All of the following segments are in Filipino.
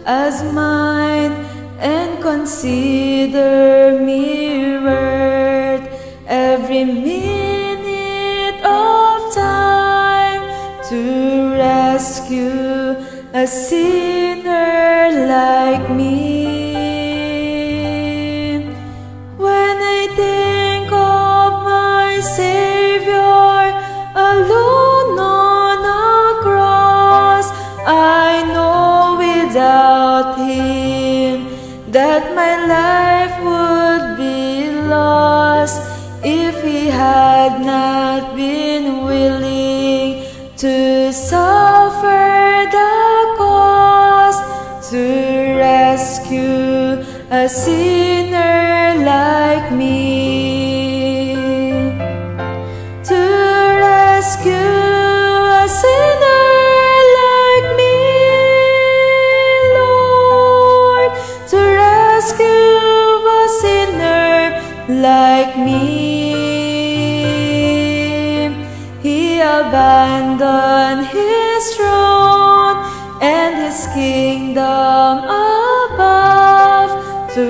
as mine, and consider me worth every minute of time to rescue a sinner like me. When I think of my Savior alone on a cross, I know without Him that my life would be lost if He had not been willing to suffer the cost to rescue a sinner like me. To rescue a sinner like me, Lord. To rescue a sinner like me. He abandoned His throne and His kingdom above to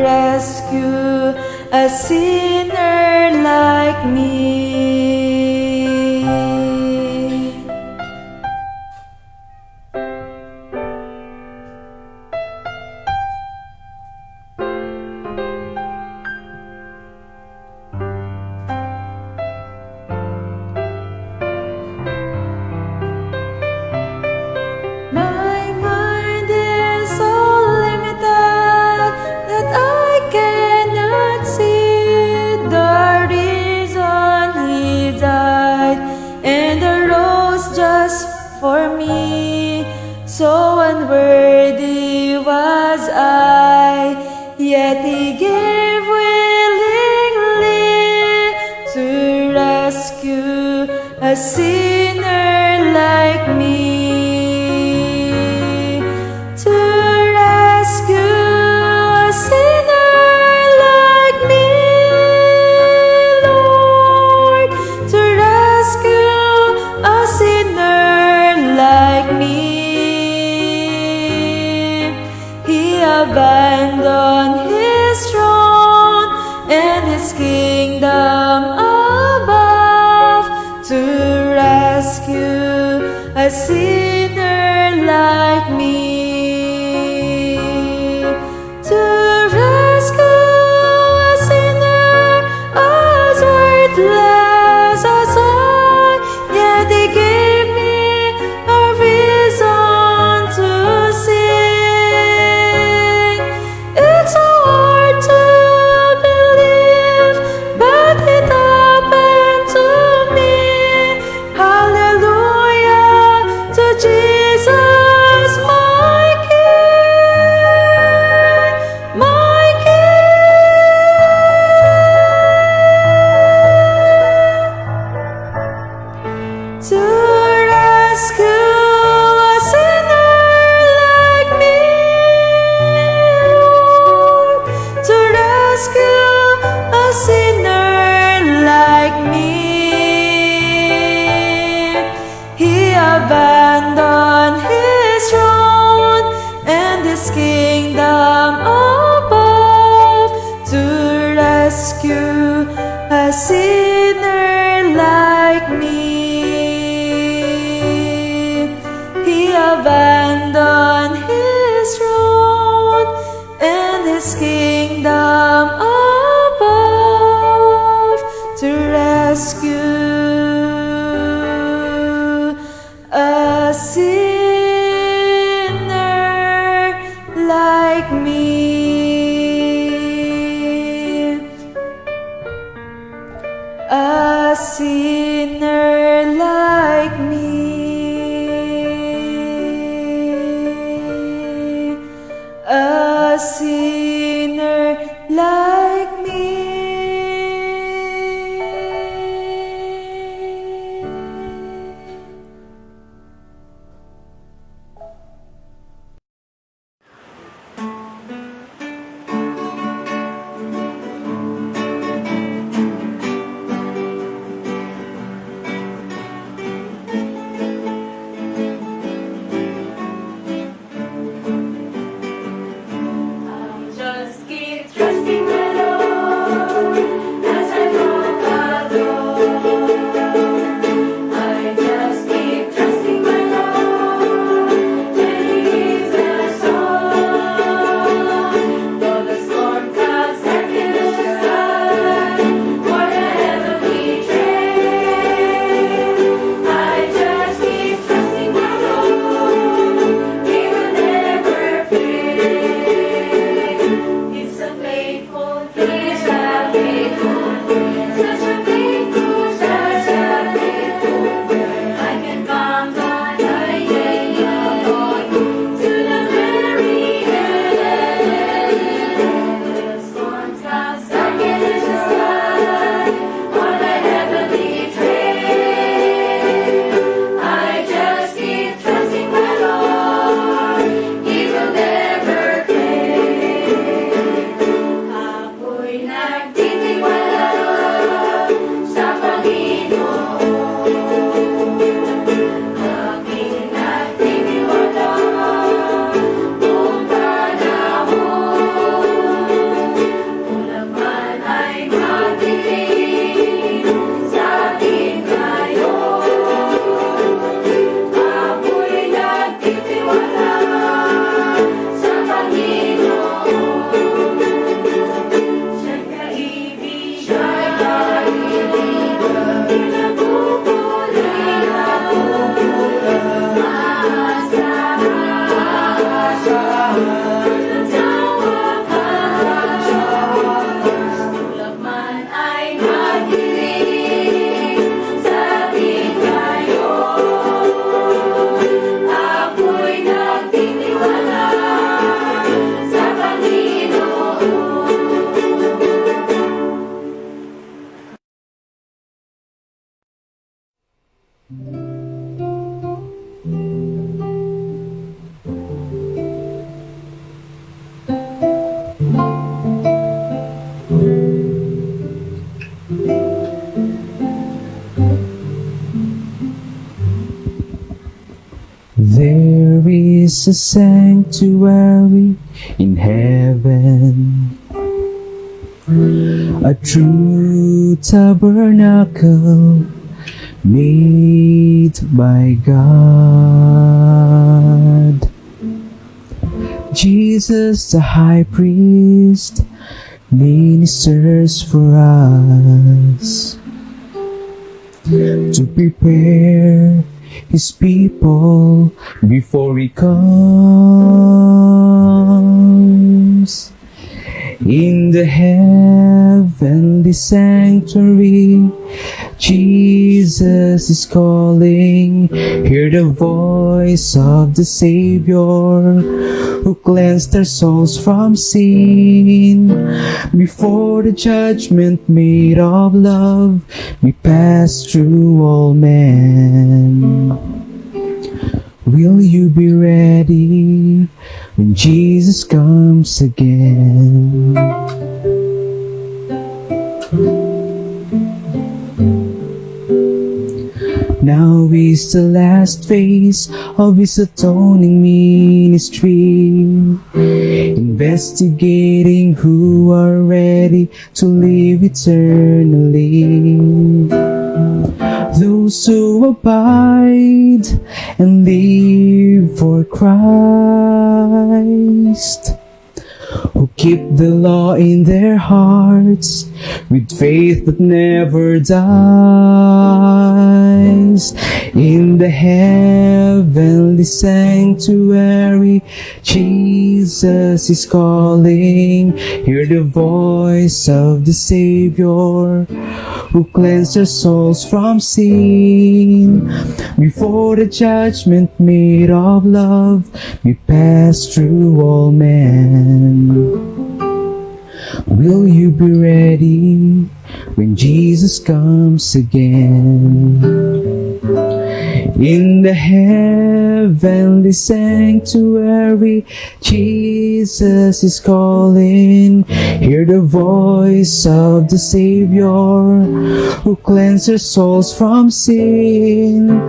rescue a sinner like me. My mind is so limited that I cannot see the reason He died and arose just for me. So unworthy was I, yet He gave willingly to rescue a sinner like me. To rescue a sinner like me, Lord. To rescue a sinner like me. He abandoned His throne and His kingdom above to rescue a sinner like me. To rescue a sinner as worthless as I, yet He gave me a reason to sing. It's so hard to believe, but it happened to me. Hallelujah to Jesus, my There is a sanctuary in heaven, a true tabernacle made by God. Jesus the high priest ministers for us to prepare His people before He comes. In the heavenly sanctuary, Jesus is calling. Hear the voice of the Savior who cleansed our souls from sin. Before the judgment made of love, we pass through all men. Will you be ready when Jesus comes again? Now is the last phase of His atoning ministry, investigating who are ready to live eternally. Those who abide and live for Christ, who keep the law in their hearts with faith that never dies. In the heavenly sanctuary, Jesus is calling. Hear the voice of the Savior who cleansed our souls from sin. Before the judgment made of love, we pass through all men. Will you be ready when Jesus comes again? In the heavenly sanctuary, Jesus is calling. Hear the voice of the Savior who cleansed our souls from sin.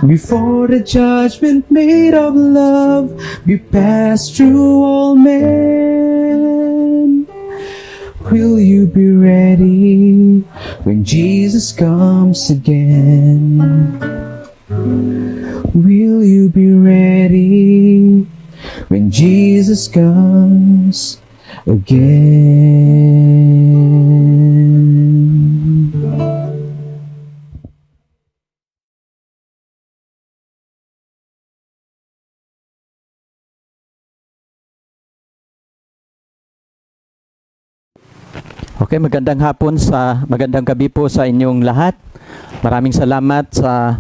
Before the judgment made of love, we pass through all men. Will you be ready when Jesus comes again? Will you be ready when Jesus comes again? Okay, magandang gabi po sa inyong lahat. Maraming salamat sa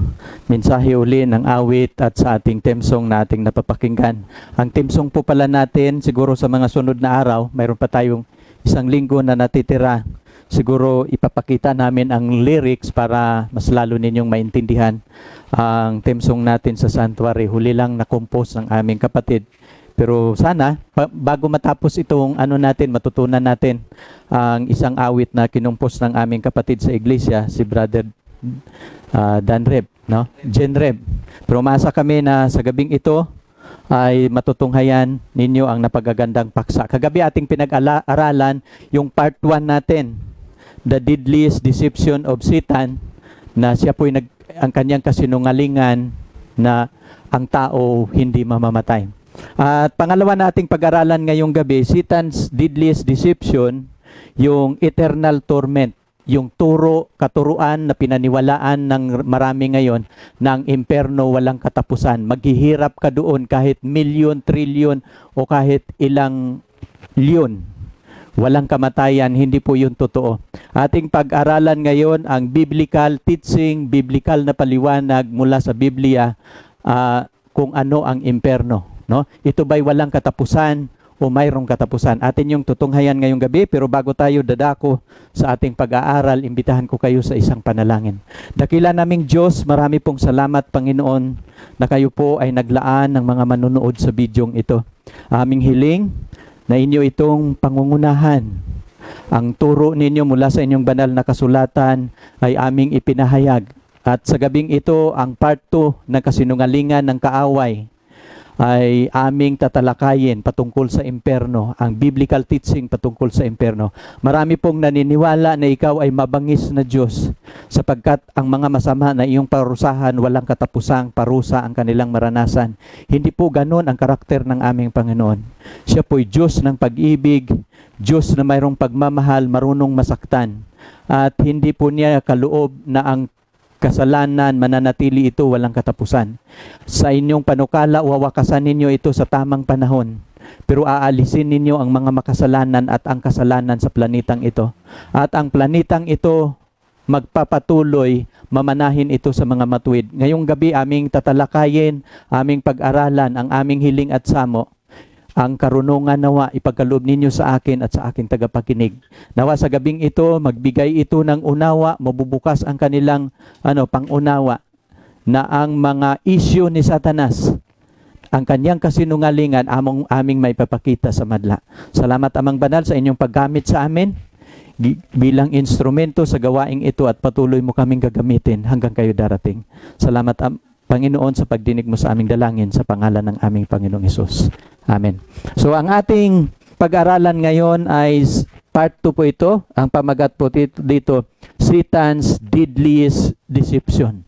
mensahe uli ng awit at sa ating theme song na ating napapakinggan. Ang theme song po pala natin, siguro sa mga sunod na araw, mayroon pa tayong isang linggo na natitira. Siguro ipapakita namin ang lyrics para mas lalo ninyong maintindihan ang theme song natin sa Sanctuary. Huli lang na-compose ng aming kapatid. Pero sana, bago matapos itong matutunan natin ang isang awit na kinumpos ng aming kapatid sa iglesia, si Brother Danreb, no? Jenreb. Pero umaasa kami na sa gabing ito ay matutunghayan ninyo ang napagagandang paksa. Kagabi ating pinag-aralan yung part 1 natin, The Deadliest Deception of Satan, na siya po'y ang kanyang kasinungalingan na ang tao hindi mamamatay. At pangalawa nating pag-aralan ngayong gabi, Satan's Deadliest Deception, yung eternal torment, yung katuruan na pinaniwalaan ng marami ngayon na ang imperno walang katapusan. Maghihirap ka doon kahit milyon, trilyon o kahit ilang lyon. Walang kamatayan, hindi po yun totoo. Ating pag-aralan ngayon ang biblical teaching, biblical na paliwanag mula sa Biblia kung ano ang imperno. No? Ito ba'y walang katapusan o mayroong katapusan. Atin yung tutunghayan ngayong gabi, pero bago tayo dadako sa ating pag-aaral, imbitahan ko kayo sa isang panalangin. Dakila naming Diyos, marami pong salamat, Panginoon, na kayo po ay naglaan ng mga manunood sa bidyong ito. Aming hiling na inyo itong pangungunahan. Ang turo ninyo mula sa inyong banal na kasulatan ay aming ipinahayag. At sa gabing ito, ang part 2 ng kasinungalingan ng kaaway ay aming tatalakayin patungkol sa imperno, ang biblical teaching patungkol sa imperno. Marami pong naniniwala na ikaw ay mabangis na Diyos sapagkat ang mga masama na iyong parusahan, walang katapusang parusa ang kanilang maranasan. Hindi po ganon ang karakter ng aming Panginoon. Siya po'y Diyos ng pag-ibig, Diyos na mayroong pagmamahal, marunong masaktan. At hindi po niya kaloob na ang kasalanan, mananatili ito walang katapusan. Sa inyong panukala, wawakasan ninyo ito sa tamang panahon. Pero aalisin ninyo ang mga makasalanan at ang kasalanan sa planetang ito. At ang planetang ito, magpapatuloy, mamanahin ito sa mga matuwid. Ngayong gabi, aming tatalakayin, aming pag-aralan, ang aming hiling at samo. Ang karunungan nawa ipagkaloob ninyo sa akin at sa aking tagapakinig. Nawa sa gabing ito, magbigay ito ng unawa, mabubukas ang kanilang pangunawa na ang mga isyu ni Satanas, ang kanyang kasinungalingan, aming maipapakita sa madla. Salamat Amang Banal sa inyong paggamit sa amin bilang instrumento sa gawaing ito at patuloy mo kaming gagamitin hanggang kayo darating. Salamat Panginoon sa pagdinig mo sa aming dalangin sa pangalan ng aming Panginoong Hesus. Amen. So ang ating pag-aralan ngayon ay part 2 po ito. Ang pamagat po dito, Satan's Deadliest Deception.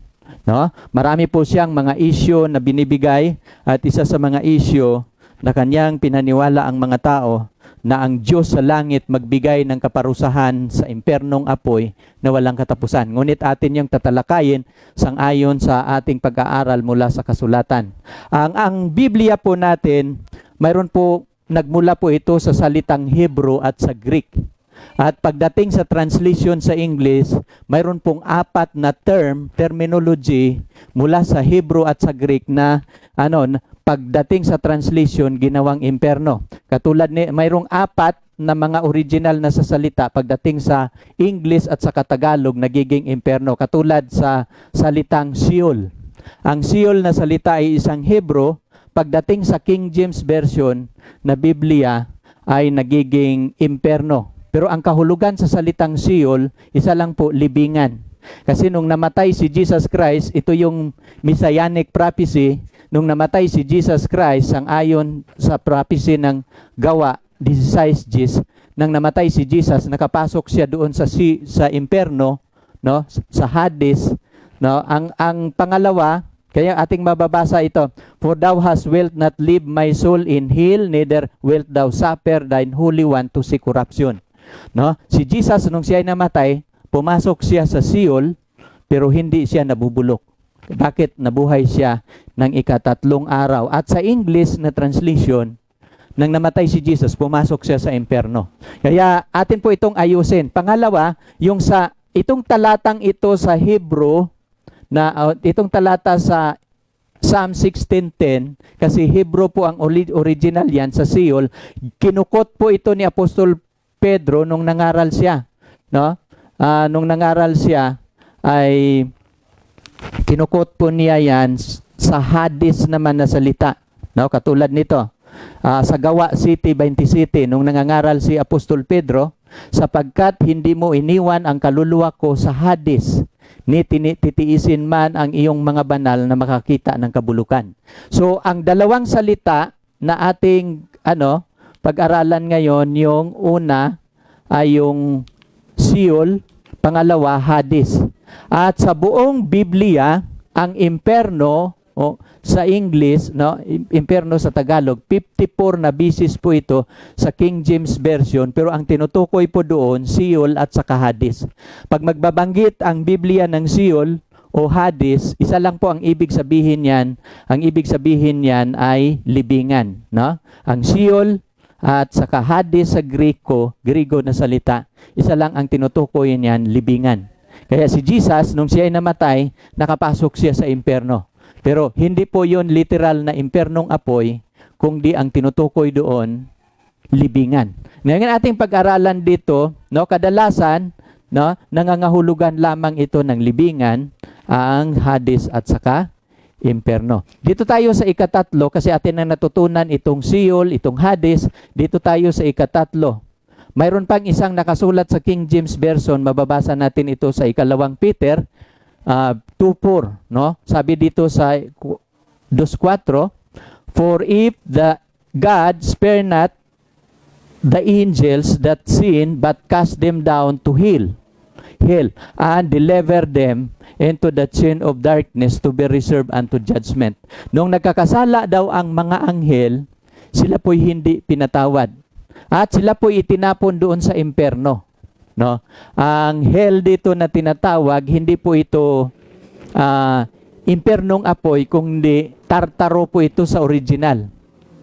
No? Marami po siyang mga issue na binibigay at isa sa mga issue na kanyang pinaniwala ang mga tao na ang Diyos sa langit magbigay ng kaparusahan sa impernong apoy na walang katapusan. Ngunit atin yung tatalakayin sangayon sa ating pag-aaral mula sa kasulatan. Ang Biblia po natin, mayroon po, nagmula po ito sa salitang Hebrew at sa Greek. At pagdating sa translation sa English, mayroon pong 4 na terminology mula sa Hebrew at sa Greek na pagdating sa translation ginawang imperno. Katulad ni mayroong 4 na mga original na sasalita pagdating sa English at sa Tagalog nagiging imperno. Katulad sa salitang Sheol. Ang Sheol na salita ay isang Hebrew, pagdating sa King James Version na Biblia ay nagiging imperno. Pero ang kahulugan sa salitang Sheol, isa lang po, libingan. Kasi nung namatay si Jesus Christ, ito yung messianic prophecy, nung namatay si Jesus Christ, ang ayon sa prophecy ng Gawa 16:10, nang namatay si Jesus, nakapasok siya doon sa imperno, no, sa Hades, no. Ang pangalawa, kaya ating mababasa ito, for thou hast wilt not leave my soul in hell, neither wilt thou suffer thine holy one to see corruption. No? Si Jesus nung siya ay namatay, pumasok siya sa Sheol, pero hindi siya nabubulok. Bakit? Nabuhay siya ng 3 araw. At sa English na translation, nang namatay si Jesus, pumasok siya sa imperno. Kaya atin po itong ayusin. Pangalawa, itong talatang ito sa Hebrew, itong talata sa Psalm 16:10, kasi Hebrew po ang original yan sa Sheol, kinukot po ito ni Apostol Pedro nung nangaral siya. No? Nung nangaral siya, ay kinukot po niya yan sa Hades naman na salita. No? Katulad nito, sa Gawa City 27, nung nangangaral si Apostol Pedro, sapagkat hindi mo iniwan ang kaluluwa ko sa Hades, ni titiisin man ang iyong mga banal na makakita ng kabulukan. So, ang dalawang salita na ating pag-aralan ngayon, yung una ay yung Sheol, pangalawa Hades. At sa buong Biblia, ang imperno sa English, no, imperno sa Tagalog, 54 na beses po ito sa King James Version, pero ang tinutukoy po doon, Sheol at saka Hades. Pag magbabanggit ang Biblia ng Sheol o Hades, isa lang po ang ibig sabihin niyan. Ang ibig sabihin niyan ay libingan. No? Ang Sheol at saka Hades sa Griego na salita, isa lang ang tinutukoy niyan, libingan. Kaya si Jesus, nung siya ay namatay, nakapasok siya sa imperno. Pero hindi po yun literal na impernong apoy, kundi ang tinutukoy doon libingan. Ngayon ating pag-aralan dito, no, kadalasan, no, nangangahulugan lamang ito ng libingan, ang Hades at saka imperno. Dito tayo sa ikatatlo kasi atin na natutunan itong Sheol, itong Hades. Dito tayo sa ikatatlo. Mayroon pang isang nakasulat sa King James Version, mababasa natin ito sa ikalawang Peter 2:4, no? Sabi dito sa 2:4, for if the God spare not the angels that sin, but cast them down to hell, and deliver them into the chain of darkness to be reserved unto judgment. Nung nagkakasala daw ang mga anghel, sila po'y hindi pinatawad. At sila po'y itinapon doon sa imperno. No? Ang hell dito na tinatawag, hindi po ito impernong apoy, kundi tartaro po ito sa original.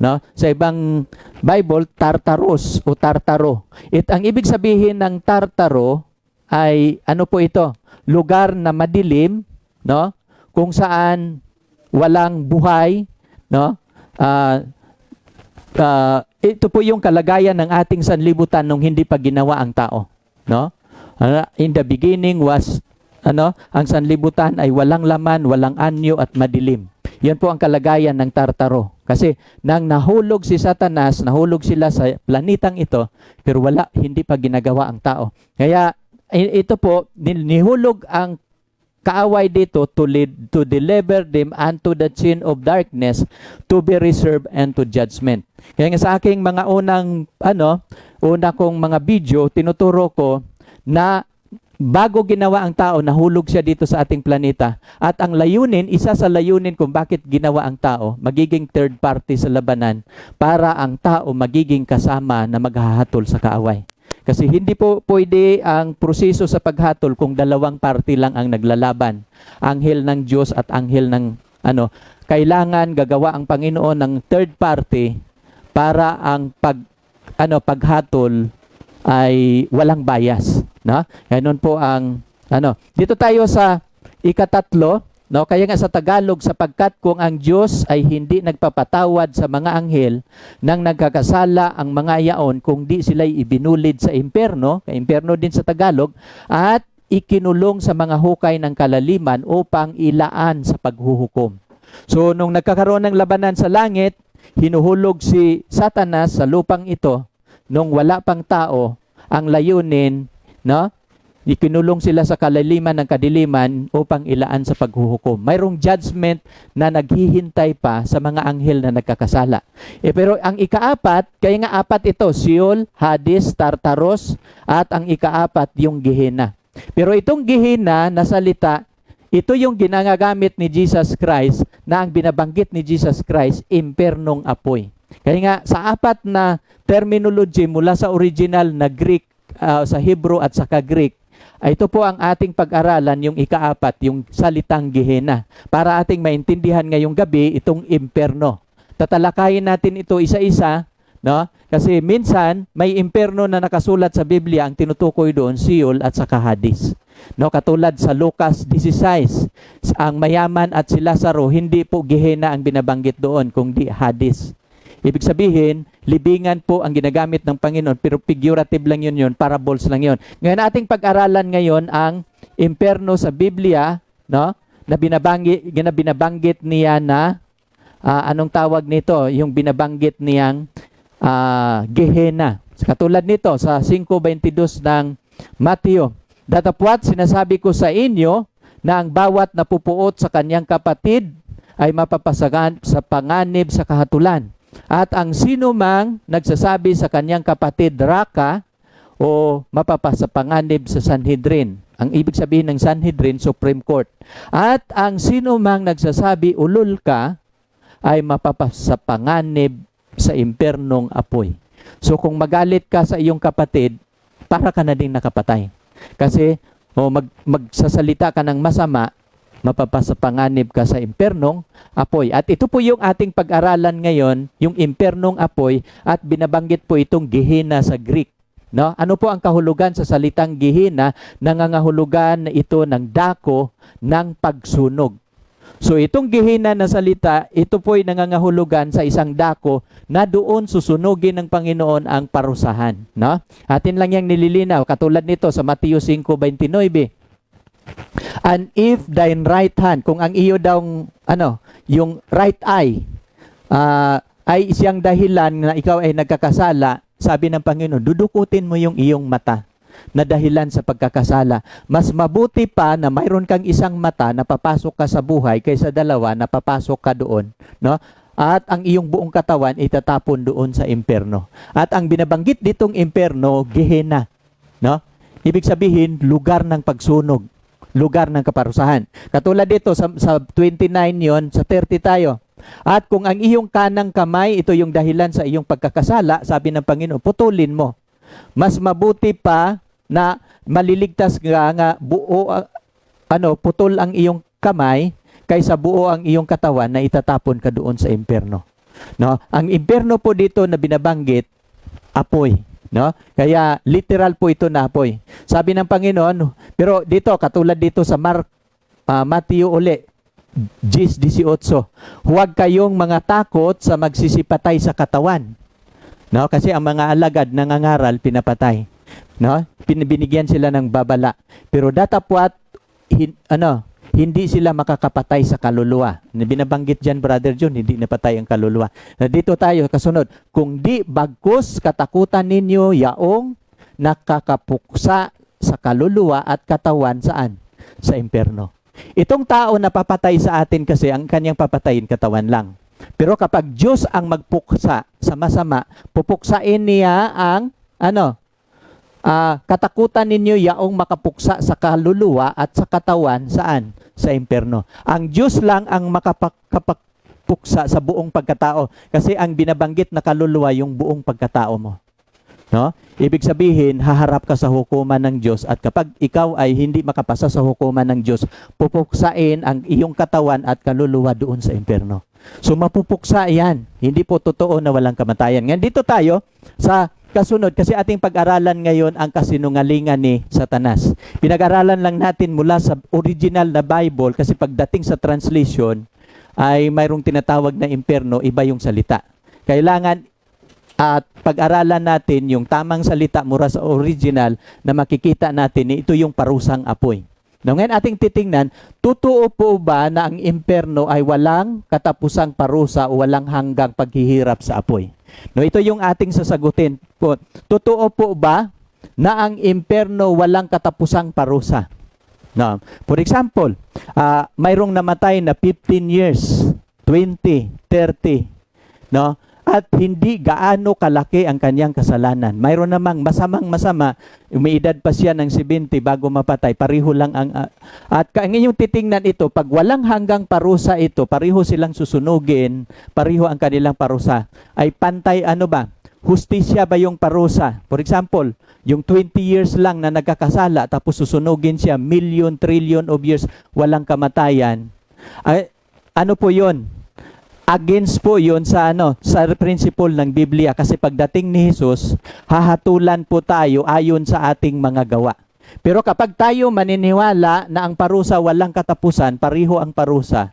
No? Sa ibang Bible, Tartarus o Tartaro. Ang ibig sabihin ng Tartaro ay ano po ito? Lugar na madilim, no? Kung saan walang buhay, no? Ito po yung kalagayan ng ating sanlibutan nung hindi pa ginawa ang tao, no? In the beginning was ang sanlibutan ay walang laman, walang anyo at madilim. Yan po ang kalagayan ng Tartaro. Kasi nang nahulog si Satanas, nahulog sila sa planetang ito, pero hindi pa ginagawa ang tao. Kaya ito po, nihulog ang kaaway dito to deliver them unto the chain of darkness to be reserved unto judgment. Kaya nga sa aking mga una kong mga video, tinuturo ko na bago ginawa ang tao, nahulog siya dito sa ating planeta. At ang layunin, isa sa layunin kung bakit ginawa ang tao, magiging third party sa labanan para ang tao magiging kasama na maghahatol sa kaaway. Kasi hindi po pwede ang proseso sa paghatol kung dalawang party lang ang naglalaban. Anghel ng Diyos at anghel ng kailangan gagawa ang Panginoon ng third party para ang paghatol ay walang bias, no? Ganun po ang Dito tayo sa ikatatlo, no? Kaya nga sa Tagalog, sapagkat kung ang Diyos ay hindi nagpapatawad sa mga anghel nang nagkakasala ang mga yaon, kung di sila'y ibinulid sa imperno, imperno din sa Tagalog, at ikinulong sa mga hukay ng kalaliman upang ilaan sa paghuhukom. So, nung nagkakaroon ng labanan sa langit, hinuhulog si Satanas sa lupang ito. Nung wala pang tao, ang layunin, no? Ikinulong sila sa kalaliman ng kadiliman upang ilaan sa paghuhukom. Mayroong judgment na naghihintay pa sa mga anghel na nagkakasala. Pero ang ikaapat, kaya nga apat ito, Sheol, Hades, Tartaros, at ang ikaapat yung Gehenna. Pero itong Gehenna na salita, ito yung ginagamit ni Jesus Christ, na ang binabanggit ni Jesus Christ, impernong apoy. Kaya nga sa apat na terminology mula sa original na Greek, sa Hebrew at saka Greek, ito po ang ating pag-aralan, yung ikaapat, yung salitang Gehenna. Para ating maintindihan ngayong gabi itong imperno. Tatalakayin natin ito isa-isa, no? Kasi minsan may imperno na nakasulat sa Biblia, ang tinutukoy doon Sheol at saka Hades. No, katulad sa Lucas 16, ang mayaman at si Lazaro, hindi po Gehenna ang binabanggit doon, kundi Hades. Ibig sabihin, libingan po ang ginagamit ng Panginoon, pero figurative lang yun, parables lang yun. Ngayon, ating pag-aralan ngayon ang imperno sa Biblia, no? Na binabanggit niya na, anong tawag nito? Yung binabanggit niyang Gehenna. Katulad nito, sa 5:22 ng Mateo, datapwat sinasabi ko sa inyo na ang bawat napupuot sa kanyang kapatid ay mapapasagan sa panganib sa kahatulan. At ang sino mang nagsasabi sa kanyang kapatid, Raka, o mapapasapanganib sa Sanhedrin. Ang ibig sabihin ng Sanhedrin, Supreme Court. At ang sino mang nagsasabi, ulol ka, ay mapapasapanganib sa impernong apoy. So kung magalit ka sa iyong kapatid, para ka na din nakapatay. Kasi magsasalita ka ng masama, mapapasapanganib ka sa impernong apoy. At ito po yung ating pag-aralan ngayon, yung impernong apoy, at binabanggit po itong Gehenna sa Greek. No? Ano po ang kahulugan sa salitang Gehenna? Nangangahulugan na ito ng dako ng pagsunog. So itong gihina na salita, ito po'y nangangahulugan sa isang dako na doon susunugin ng Panginoon ang parusahan. No? Atin lang yang nililinaw, katulad nito sa Mateo 5:29. And if thine right hand, kung ang iyo daw, yung right eye, ay siyang dahilan na ikaw ay nagkakasala, sabi ng Panginoon, dudukutin mo yung iyong mata na dahilan sa pagkakasala. Mas mabuti pa na mayroon kang isang mata na papasok ka sa buhay kaysa dalawa na papasok ka doon, no? At ang iyong buong katawan itatapon doon sa impyerno. At ang binabanggit ditong impyerno, Gehenna, no? Ibig sabihin, lugar ng pagsunog, lugar ng kaparusahan. Katulad dito sa 29 yon, sa 30 tayo. At kung ang iyong kanang kamay, ito yung dahilan sa iyong pagkakasala, sabi ng Panginoon, putulin mo. Mas mabuti pa na maliligtas nga buo, putol ang iyong kamay kaysa buo ang iyong katawan na itatapon ka doon sa impyerno. No? Ang impyerno po dito na binabanggit, apoy. No? Kaya literal po ito na apoy. Sabi ng Panginoon, pero dito, katulad dito sa Mateo uli, 10:18, huwag kayong mga takot sa magsisipatay sa katawan. No? Kasi ang mga alagad nangangaral, pinapatay. No? Binigyan sila ng babala. Pero datapwat, hindi sila makakapatay sa kaluluwa. Binabanggit dyan, Brother John, hindi napatay ang kaluluwa. Dito tayo, kasunod, kung di bagkus katakutan ninyo yaong nakakapuksa sa kaluluwa at katawan, saan? Sa impyerno. Itong tao na papatay sa atin kasi, ang kanyang papatayin katawan lang. Pero kapag Diyos ang magpuksa sa masama, pupuksain niya ang katakutan ninyo yaong makapuksa sa kaluluwa at sa katawan, saan? Sa impyerno. Ang Diyos lang ang makapuksa sa buong pagkatao. Kasi ang binabanggit na kaluluwa yung buong pagkatao mo. No? Ibig sabihin, haharap ka sa hukuman ng Diyos at kapag ikaw ay hindi makapasa sa hukuman ng Diyos, pupuksain ang iyong katawan at kaluluwa doon sa impyerno. So mapupuksa yan. Hindi po totoo na walang kamatayan. Ngayon dito tayo sa kasunod, kasi ating pag-aralan ngayon ang kasinungalingan ni Satanas. Pinag-aralan lang natin mula sa original na Bible kasi pagdating sa translation ay mayroong tinatawag na impyerno, iba yung salita. Kailangan at pag-aralan natin yung tamang salita mula sa original na makikita natin, ito yung parusang apoy. Now, ngayon ating titingnan, totoo po ba na ang impyerno ay walang katapusang parusa o walang hanggang paghihirap sa apoy? No, ito yung ating sasagutin po. Totoo po ba na ang impyerno walang katapusang parusa? No. For example, mayroong namatay na 15 years, 20, 30, no? At hindi gaano kalaki ang kanyang kasalanan. Mayroon namang masama, umiidad pa siya ng 70 bago mapatay. Pareho lang ang... at ang inyong titingnan ito, pag walang hanggang parusa ito, pareho silang susunugin, pareho ang kanilang parusa. Ay pantay hustisya ba yung parusa? For example, yung 20 years lang na nagkakasala, tapos susunugin siya, million, trillion of years, walang kamatayan. Ay, ano po yun? Against po yun sa sa principle ng Biblia kasi pagdating ni Jesus, hahatulan po tayo ayon sa ating mga gawa. Pero kapag tayo maniniwala na ang parusa walang katapusan, pareho ang parusa,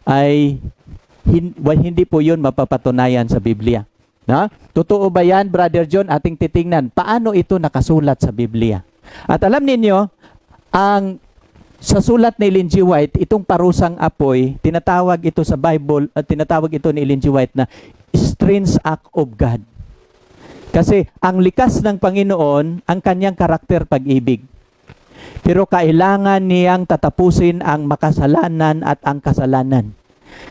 ay hindi po yun mapapatunayan sa Biblia. No? Totoo ba yan, Brother John? Ating titingnan, paano ito nakasulat sa Biblia? At alam ninyo, sa sulat ni Ellen G. White, itong parusang apoy, tinatawag ito sa Bible, at tinatawag ito ni Ellen G. White na strange act of God. Kasi ang likas ng Panginoon, ang kanyang karakter pag-ibig. Pero kailangan niyang tatapusin ang makasalanan at ang kasalanan.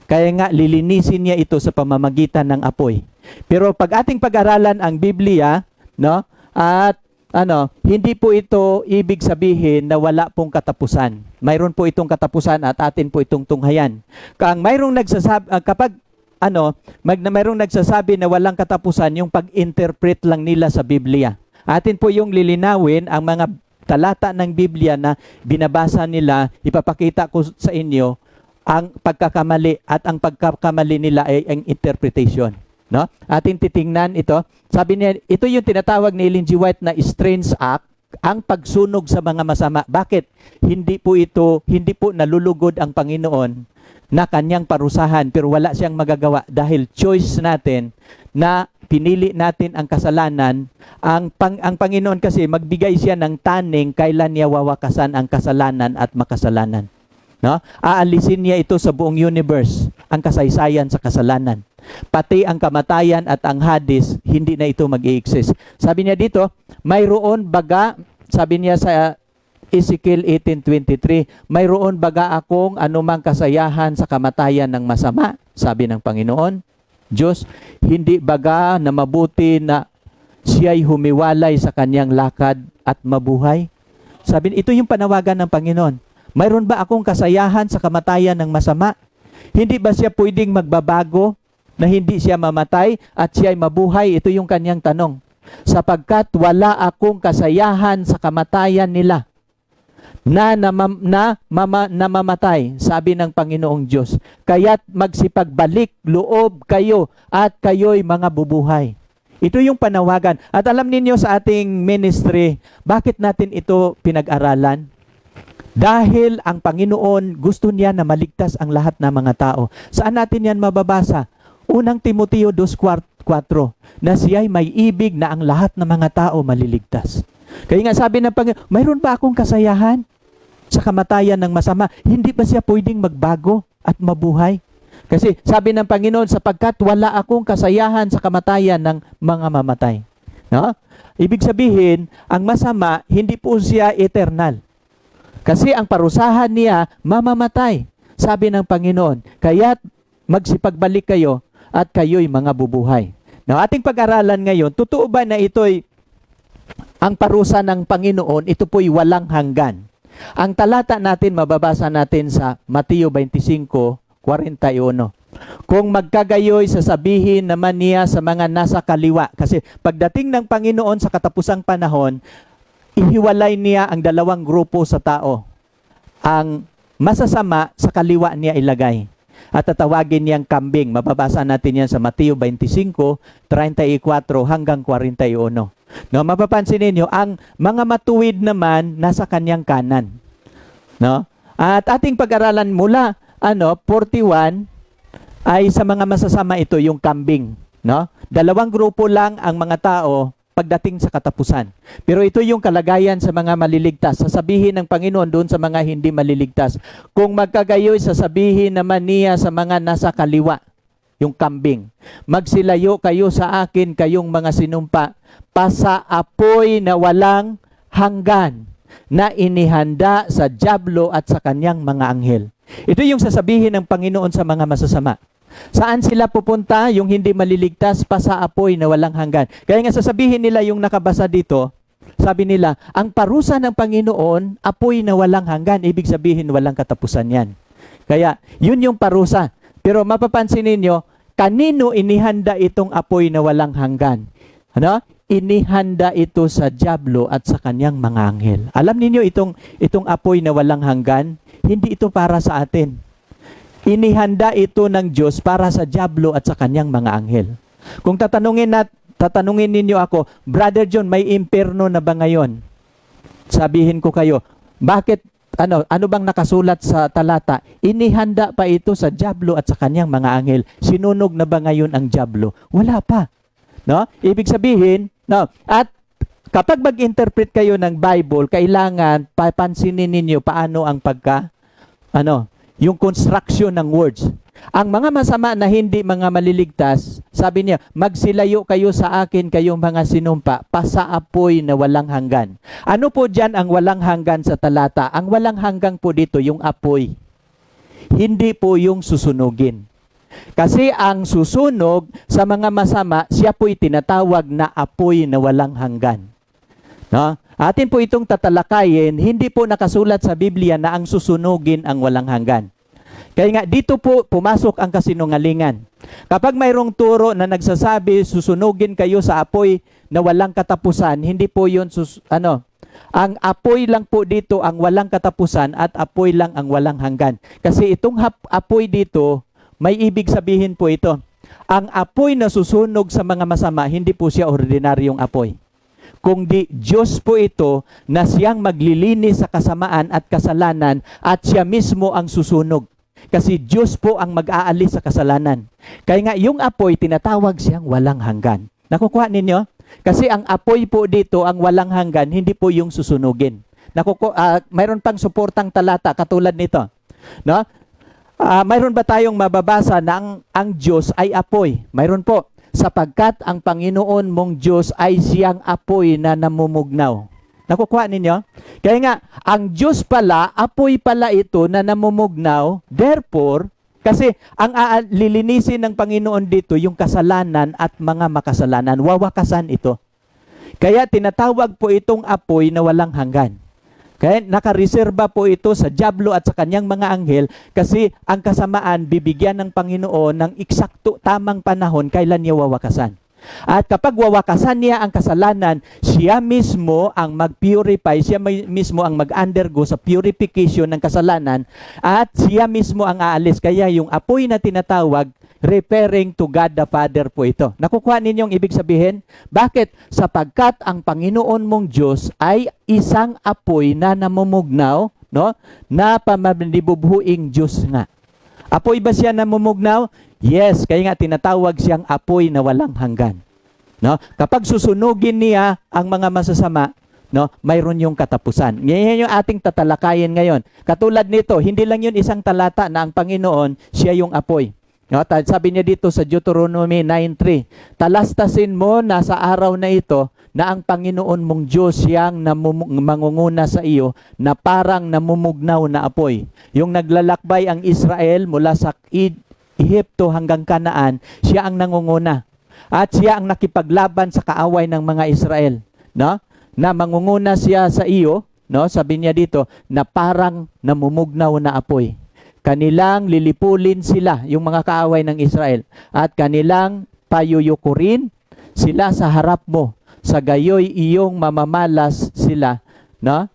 Kaya nga, lilinisin niya ito sa pamamagitan ng apoy. Pero pag ating pag-aralan ang Biblia, no, at hindi po ito ibig sabihin na wala pong katapusan. Mayroon po itong katapusan at atin po itong tunghayan. Mayroong nagsasabi, mayroong nagsasabi na walang katapusan, yung pag-interpret lang nila sa Biblia. Atin po yung lilinawin ang mga talata ng Biblia na binabasa nila, ipapakita ko sa inyo ang pagkakamali at ang pagkakamali nila ay ang interpretation. No? Ating titingnan ito. Sabi niya, ito yung tinatawag ni Ellen G. White na strange act, ang pagsunog sa mga masama. Bakit? Hindi po nalulugod ang Panginoon na kanyang parusahan, pero wala siyang magagawa dahil choice natin na pinili natin ang kasalanan. Ang Panginoon kasi magbigay siya ng taning kailan niya wawakasan ang kasalanan at makasalanan. No? Aalisin niya ito sa buong universe, ang kasaysayan sa kasalanan. Pati ang kamatayan at ang Hades, hindi na ito mag-i-exist. Sabi niya dito, mayroon baga, sabi niya sa Ezekiel 18:23, mayroon baga akong anumang kasayahan sa kamatayan ng masama? Sabi ng Panginoon, Diyos, hindi baga na mabuti na siya'y humiwalay sa kanyang lakad at mabuhay? Sabi, ito yung panawagan ng Panginoon. Mayroon ba akong kasayahan sa kamatayan ng masama? Hindi ba siya pwedeng magbabago na hindi siya mamatay at siya'y mabuhay? Ito yung kanyang tanong. Sapagkat wala akong kasayahan sa kamatayan nila na namamatay, sabi ng Panginoong Diyos. Kaya't magsipagbalik loob kayo at kayo'y mga bubuhay. Ito yung panawagan. At alam ninyo sa ating ministry, bakit natin ito pinag-aralan? Dahil ang Panginoon gusto niya na maligtas ang lahat ng mga tao. Saan natin yan mababasa? Unang Timoteo 2:4, na siya'y may ibig na ang lahat ng mga tao maliligtas. Kaya nga sabi ng Panginoon, mayroon ba akong kasayahan sa kamatayan ng masama? Hindi ba siya pwedeng magbago at mabuhay? Kasi sabi ng Panginoon, sapagkat wala akong kasayahan sa kamatayan ng mga mamatay. No? Ibig sabihin, ang masama, hindi po siya eternal. Kasi ang parusahan niya, mamamatay. Sabi ng Panginoon, kaya't magsipagbalik kayo at kayo'y mga bubuhay. Now, ating pag-aralan ngayon, totoo ba na ito'y ang parusa ng Panginoon, ito po'y walang hanggan? Ang talata natin, mababasa natin sa Mateo 25:41. Kung magkagayoy, sasabihin naman niya sa mga nasa kaliwa. Kasi pagdating ng Panginoon sa katapusang panahon, ihiwalay niya ang dalawang grupo sa tao. Ang masasama sa kaliwa niya ilagay. At tatawagin niyang kambing. Mababasa natin yan sa Mateo 25:34 hanggang 41. No, mapapansin ninyo, ang mga matuwid naman nasa kanyang kanan. No? At ating pag-aralan mula 41 ay sa mga masasama ito yung kambing. No? Dalawang grupo lang ang mga tao pagdating sa katapusan. Pero ito yung kalagayan sa mga maliligtas. Sasabihin ng Panginoon doon sa mga hindi maliligtas. Kung magkagayoy, sasabihin naman niya sa mga nasa kaliwa, yung kambing. Magsilayo kayo sa akin, kayong mga sinumpa, pasaapoy na walang hanggan, na inihanda sa dyablo at sa kanyang mga anghel. Ito yung sasabihin ng Panginoon sa mga masasama. Saan sila pupunta? Yung hindi maliligtas, pasaapoy na walang hanggan. Kaya nga sasabihin nila yung nakabasa dito, sabi nila, ang parusa ng Panginoon, apoy na walang hanggan. Ibig sabihin, walang katapusan yan. Kaya, yun yung parusa. Pero mapapansin ninyo, kanino inihanda itong apoy na walang hanggan? Ano? Inihanda ito sa dyablo at sa kanyang mga anghel. Alam ninyo, itong apoy na walang hanggan, hindi ito para sa atin. Inihanda ito ng Diyos para sa dyablo at sa kanyang mga anghel. Kung tatanungin ninyo ako, Brother John, may impyerno na ba ngayon? Sabihin ko kayo, bakit, ano bang nakasulat sa talata? Inihanda pa ito sa dyablo at sa kanyang mga anghel. Sinunog na ba ngayon ang dyablo? Wala pa. No? Ibig sabihin, no? At kapag mag-interpret kayo ng Bible, kailangan papansinin ninyo paano ang yung construction ng words. Ang mga masama na hindi mga maliligtas, sabi niya, magsilayo kayo sa akin, kayong mga sinumpa, pasaapoy na walang hanggan. Ano po dyan ang walang hanggan sa talata? Ang walang hanggang po dito, yung apoy. Hindi po yung susunugin. Kasi ang susunog sa mga masama, siya po'y tinatawag na apoy na walang hanggan. No? Atin po itong tatalakayin, hindi po nakasulat sa Biblia na ang susunugin ang walang hanggan. Kaya nga, dito po pumasok ang kasinungalingan. Kapag mayroong turo na nagsasabi, susunugin kayo sa apoy na walang katapusan, hindi po yun, ang apoy lang po dito ang walang katapusan at apoy lang ang walang hanggan. Kasi itong apoy dito, may ibig sabihin po ito. Ang apoy na susunog sa mga masama, hindi po siya ordinaryong apoy. Kung di Diyos po ito na siyang maglilinis sa kasamaan at kasalanan at siya mismo ang susunog. Kasi Diyos po ang mag-aalis sa kasalanan. Kaya nga yung apoy, tinatawag siyang walang hanggan. Nakukuha ninyo? Kasi ang apoy po dito, ang walang hanggan, hindi po yung susunugin. Mayroon pang suportang talata katulad nito. No? Mayroon ba tayong mababasa na ang Diyos ay apoy? Mayroon po. Sapagkat ang Panginoon mong Diyos ay siyang apoy na namumugnaw. Nakukuha ninyo? Kaya nga, ang Diyos pala, apoy pala ito na namumugnaw. Therefore, kasi ang lilinisin ng Panginoon dito, yung kasalanan at mga makasalanan, wawakasan ito. Kaya tinatawag po itong apoy na walang hanggan. Kaya nakareserba po ito sa dyablo at sa kanyang mga anghel kasi ang kasamaan bibigyan ng Panginoon ng eksakto tamang panahon kailan niya wawakasan. At kapag wawakasan niya ang kasalanan, siya mismo ang mag-purify, siya mismo ang mag-undergo sa purification ng kasalanan at siya mismo ang aalis. Kaya yung apoy na tinatawag, referring to God the Father po ito. Nakukuha ninyong ibig sabihin? Bakit? Sapagkat ang Panginoon mong Diyos ay isang apoy na namumugnaw, no? Na pamalibubuing Diyos nga. Apoy ba siya namumugnaw? Yes, kaya nga tinatawag siyang apoy na walang hanggan. No? Kapag susunugin niya ang mga masasama, no, mayroon yung katapusan. Ngayon yung ating tatalakayin ngayon. Katulad nito, hindi lang yun isang talata na ang Panginoon, siya yung apoy. No? Sabi niya dito sa Deuteronomy 9:3, talastasin mo na sa araw na ito na ang Panginoon mong Diyos siyang mangunguna sa iyo na parang namumugnaw na apoy. Yung naglalakbay ang Israel mula sa Ehipto hanggang Kanaan, siya ang nangunguna. At siya ang nakipaglaban sa kaaway ng mga Israel, no? Na mangunguna siya sa iyo, no? Sabi niya dito na parang namumugnaw na apoy. Kanilang lilipulin sila, yung mga kaaway ng Israel, at kanilang payuyukurin sila sa harap mo. Sa gayoy iyong mamamalas sila, no?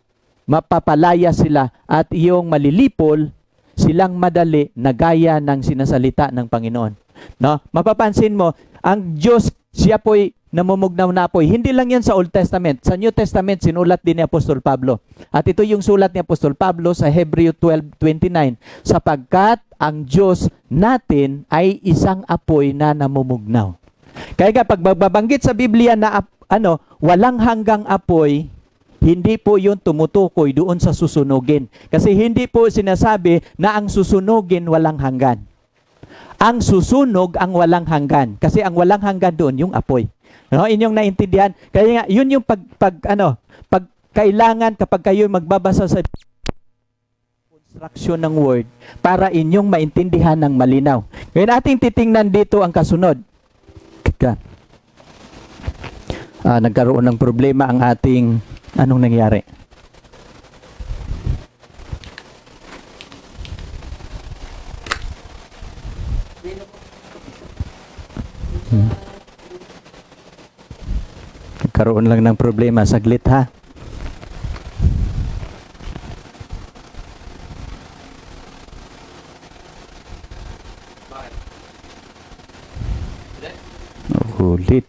Mapapalaya sila at iyong malilipol silang madali na gaya ng sinasalita ng Panginoon. No? Mapapansin mo, ang Diyos, siya po'y namumugnaw na apoy. Hindi lang yan sa Old Testament. Sa New Testament, sinulat din ni Apostol Pablo. At ito yung sulat ni Apostol Pablo sa Hebreo 12:29. Sapagkat ang Diyos natin ay isang apoy na namumugnaw. Kaya kapag magbabanggit sa Biblia na walang hanggang apoy, hindi po yun tumutukoy doon sa susunugin. Kasi hindi po sinasabi na ang susunugin walang hanggan. Ang susunog ang walang hanggan. Kasi ang walang hanggan doon yung apoy. No, inyong naintindihan? Kaya nga, yun yung pag kailangan kapag kayo magbabasa sa construction ng word para inyong maintindihan ng malinaw. Ngayon ating titingnan dito ang kasunod. Nagkaroon ng problema ang ating anong nangyari? Nagkaroon lang ng problema. Saglit ha. Ulit.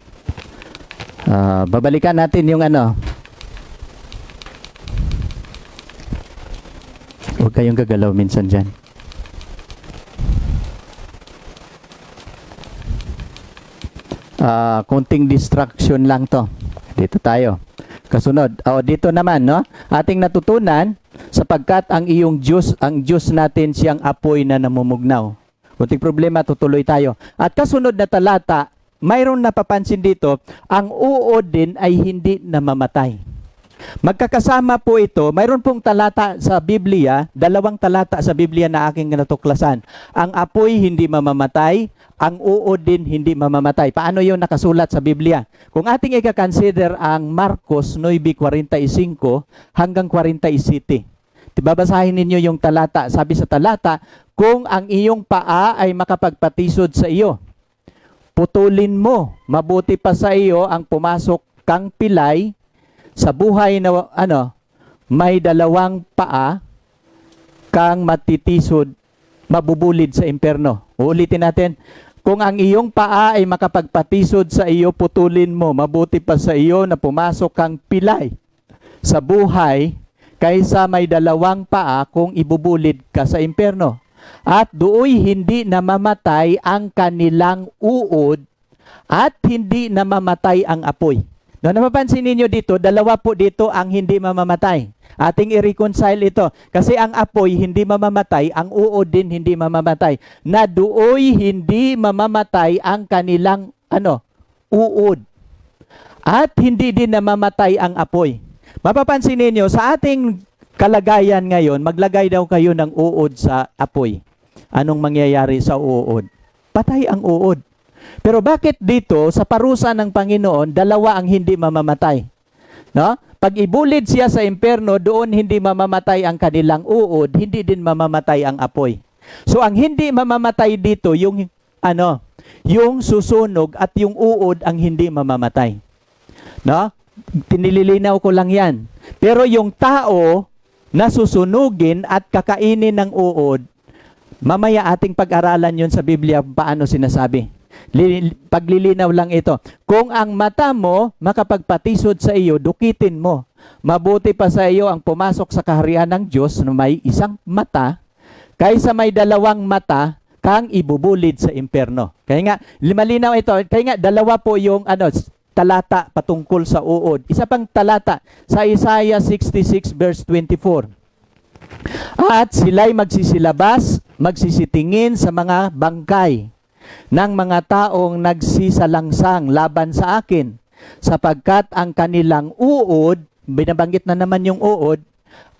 Babalikan natin yung Huwag kayong gagalaw minsan dyan. Konting distraction lang to. Dito tayo. Kasunod. Dito naman, no? Ating natutunan, sapagkat ang iyong Diyos, ang Diyos natin siyang apoy na namumugnaw. Konting problema, tutuloy tayo. At kasunod na talata, mayroon napapansin dito, ang uod din ay hindi namamatay. Magkakasama po ito, mayroon pong talata sa Biblia, 2 talata sa Biblia na aking natuklasan. Ang apoy hindi mamamatay, ang uod din hindi mamamatay. Paano yun nakasulat sa Biblia? Kung ating i-consider ang Marcos 9:45 hanggang 47. Babasahin ninyo yung talata. Sabi sa talata, kung ang iyong paa ay makapagpatisod sa iyo, putulin mo, mabuti pa sa iyo ang pumasok kang pilay sa buhay na may 2 paa kang matitisod, mabubulid sa impyerno. Uulitin natin. Kung ang iyong paa ay makapagpatisod sa iyo, putulin mo, mabuti pa sa iyo na pumasok kang pilay sa buhay kaysa may 2 paa kung ibubulid ka sa impyerno. at dooy hindi namamatay ang kanilang uod at hindi namamatay ang apoy. No, napapansin ninyo dito, dalawa po dito ang hindi mamamatay. Ating i-reconcile ito. Kasi ang apoy hindi mamamatay, ang uod din hindi mamamatay. Na dooy hindi mamamatay ang kanilang uod. At hindi din namamatay ang apoy. Mapapansin ninyo, sa ating kalagayan ngayon, maglagay daw kayo ng uod sa apoy. Anong mangyayari sa uod? Patay ang uod. Pero bakit dito, sa parusa ng Panginoon, dalawa ang hindi mamamatay? No? Pag ibulid siya sa impyerno, doon hindi mamamatay ang kanilang uod, hindi din mamamatay ang apoy. So ang hindi mamamatay dito, yung susunog at yung uod ang hindi mamamatay. No? Tinililinaw ko lang yan. Pero yung tao na susunugin at kakainin ng uod, mamaya ating pag-aralan yun sa Biblia paano sinasabi. Paglilinaw lang ito. Kung ang mata mo makapagpatisod sa iyo, dukitin mo. Mabuti pa sa iyo ang pumasok sa kaharian ng Diyos na may isang mata, kaysa may dalawang mata kang ibubulid sa impyerno. Kaya nga, malinaw ito. Kaya nga, dalawa po yung talata patungkol sa uod. Isa pang talata sa Isaiah 66 verse 24. At sila'y magsisilabas, magsisitingin sa mga bangkay ng mga taong nagsisalangsang laban sa akin, sapagkat ang kanilang uod, binabanggit na naman yung uod,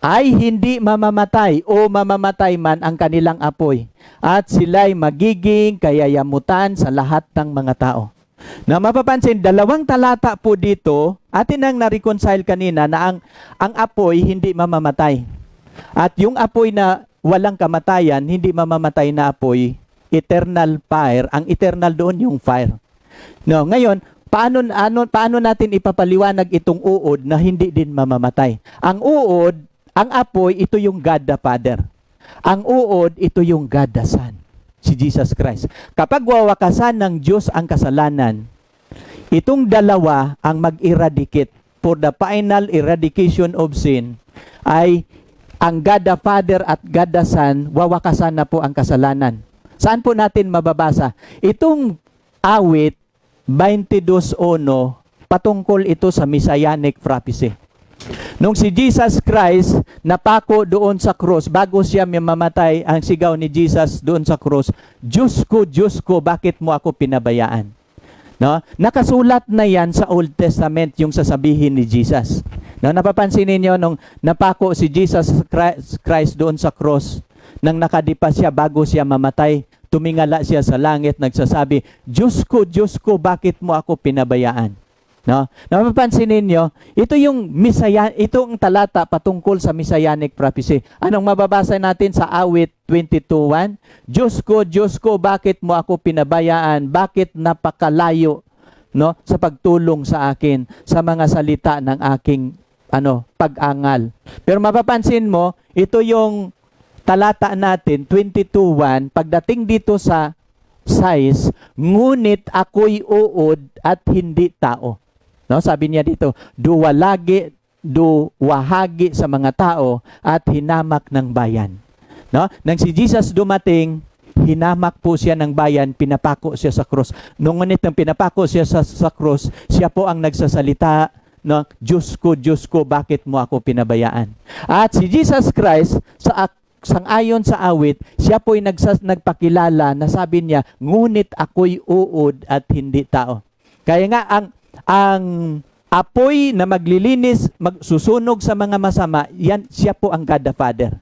ay hindi mamamatay o mamamatay man ang kanilang apoy, at sila'y magiging kayayamutan sa lahat ng mga tao. Na mapapansin, dalawang talata po dito, atin ang na-reconcile kanina na ang apoy hindi mamamatay. At yung apoy na walang kamatayan, hindi mamamatay na apoy, eternal fire. Ang eternal doon yung fire. No, ngayon, paano natin ipapaliwanag itong uod na hindi din mamamatay? Ang uod, ang apoy, ito yung God the Father. Ang uod, ito yung God the Son, si Jesus Christ. Kapag wawakasan ng Diyos ang kasalanan, itong dalawa ang mag-eradicate. For the final eradication of sin ay ang God the Father at God the Son, wawakasan na po ang kasalanan. Saan po natin mababasa? Itong awit 22:1, patungkol ito sa Messianic prophecy. Nung si Jesus Christ napako doon sa cross, bago siya mamatay, ang sigaw ni Jesus doon sa cross, Diyos ko, bakit mo ako pinabayaan? No? Nakasulat na yan sa Old Testament yung sasabihin ni Jesus. No, napapansin niyo nung napako si Jesus Christ doon sa cross, nang nakadipa siya bago siya mamatay, tumingala siya sa langit, nagsasabi, Diyos ko, bakit mo ako pinabayaan? No? Napapansin ninyo, ito ang talata patungkol sa Messianic prophecy. Anong mababasa natin sa awit 22:1? Diyos ko, bakit mo ako pinabayaan? Bakit napakalayo, no, sa pagtulong sa akin sa mga salita ng aking pag-angal? Pero mapapansin mo, ito yung talata natin, 22:1, pagdating dito sa size, ngunit ako'y uod at hindi tao. No, sabi niya dito, duwahagi sa mga tao at hinamak ng bayan. No? Nang si Jesus dumating, hinamak po siya ng bayan, pinapako siya sa krus. Ngunit nang pinapako siya sa krus, siya po ang nagsasalita, no, Diyos ko, bakit mo ako pinabayaan? At si Jesus Christ, sang-ayon sa awit, siya po'y nagpakilala na sabi niya, ngunit ako'y uod at hindi tao. Kaya nga, ang apoy na maglilinis, magsusunog sa mga masama, yan, siya po ang God the Father.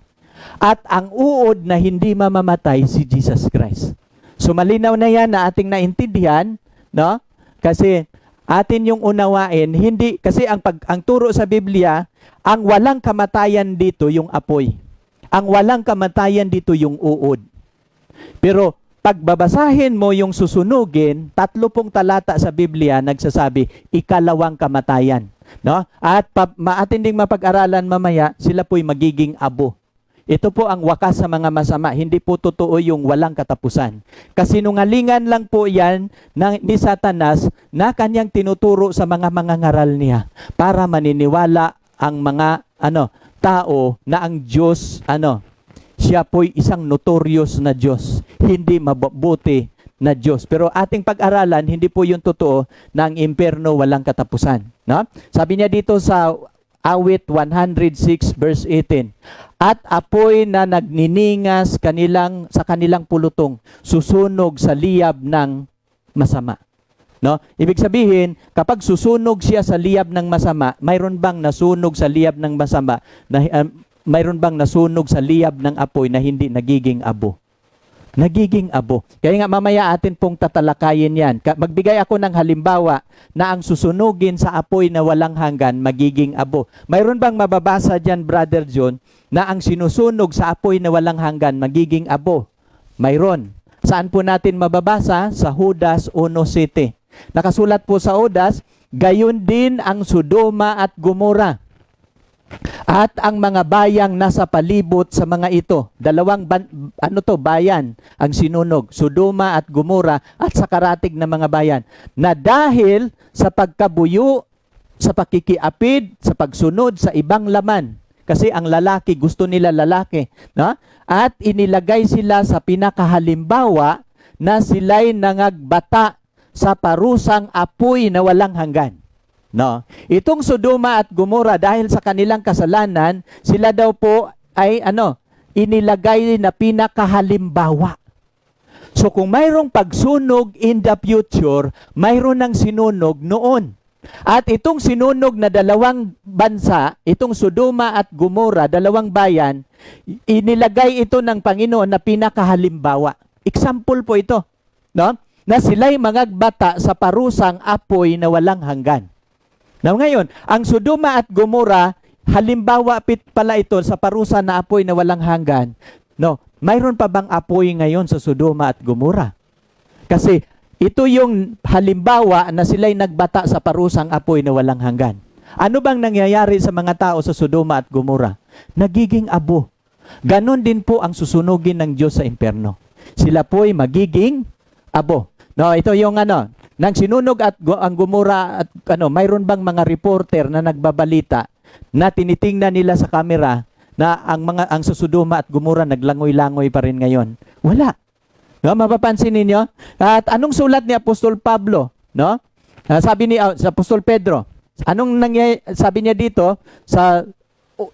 At ang uod na hindi mamamatay, si Jesus Christ. So malinaw na yan na ating naintindihan, no? Kasi atin yung unawain, hindi, kasi ang turo sa Biblia, ang walang kamatayan dito yung apoy. Ang walang kamatayan dito yung uod. Pero pag babasahin mo yung susunugin, 30 talata sa Biblia nagsasabi, ikalawang kamatayan. No? At maatin ding mapag-aralan mamaya, sila po'y magiging abo. Ito po ang wakas sa mga masama. Hindi po totoo yung walang katapusan. Kasinungalingan lang po yan ni Satanas na kanyang tinuturo sa mga mangangaral niya para maniniwala ang mga tao na ang Diyos siya po'y isang notorious na Diyos, hindi mabuti na Diyos. Pero ating pag-aralan, hindi po yung totoo na ang impyerno walang katapusan. No? Sabi niya dito sa Awit 106 verse 18, at apoy na nagniningas sa kanilang pulutong, susunog sa liyab ng masama. No? Ibig sabihin, kapag susunog siya sa liyab ng masama, mayroon bang nasunog sa liyab ng masama, mayroon bang nasunog sa liyab ng apoy na hindi nagiging abo? Nagiging abo. Kaya nga mamaya atin pong tatalakayin yan. Magbigay ako ng halimbawa na ang susunugin sa apoy na walang hanggan, magiging abo. Mayroon bang mababasa dyan, Brother John, na ang sinusunog sa apoy na walang hanggan, magiging abo? Mayroon. Saan po natin mababasa? Sa Judas 1:7. Nakasulat po sa Judas, gayon din ang Sodoma at Gomora at ang mga bayang nasa palibot sa mga ito. Dalawang bayan ang sinunog, Sodoma at Gomora at sa karatig na mga bayan, na dahil sa pagkabuyo, sa pakikiapid, sa pagsunod sa ibang laman. Kasi ang lalaki, gusto nila lalaki. No? At inilagay sila sa pinakahalimbawa na sila'y nangagbata sa parusang apoy na walang hanggan. No? Itong Sodoma at Gomora, dahil sa kanilang kasalanan, sila daw po ay inilagay na pinakahalimbawa. So kung mayroong pagsunog in the future, mayroon ng sinunog noon. At itong sinunog na dalawang bansa, itong Sodoma at Gomora, dalawang bayan, inilagay ito ng Panginoon na pinakahalimbawa. Example po ito, no? Na sila'y mangagbata sa parusang apoy na walang hanggan. Now ngayon, ang Sodoma at Gomora, halimbawa pala ito sa parusa na apoy na walang hanggan. No, mayroon pa bang apoy ngayon sa Sodoma at Gomora? Kasi ito yung halimbawa na sila'y nagbata sa parusang apoy na walang hanggan. Ano bang nangyayari sa mga tao sa Sodoma at Gomora? Nagiging abo. Ganon din po ang susunugin ng Diyos sa impyerno. Sila po'y magiging abo. No, ito yung nang sinunog at ang Gomora at mayroon bang mga reporter na nagbabalita na tinitingnan nila sa kamera na ang sa Sodoma at Gomora naglangoy-langoy pa rin ngayon? Wala. No, mapapansin ninyo? At anong sulat ni Apostol Pablo, no? Sabi ni sa Apostol Pedro, sabi niya dito sa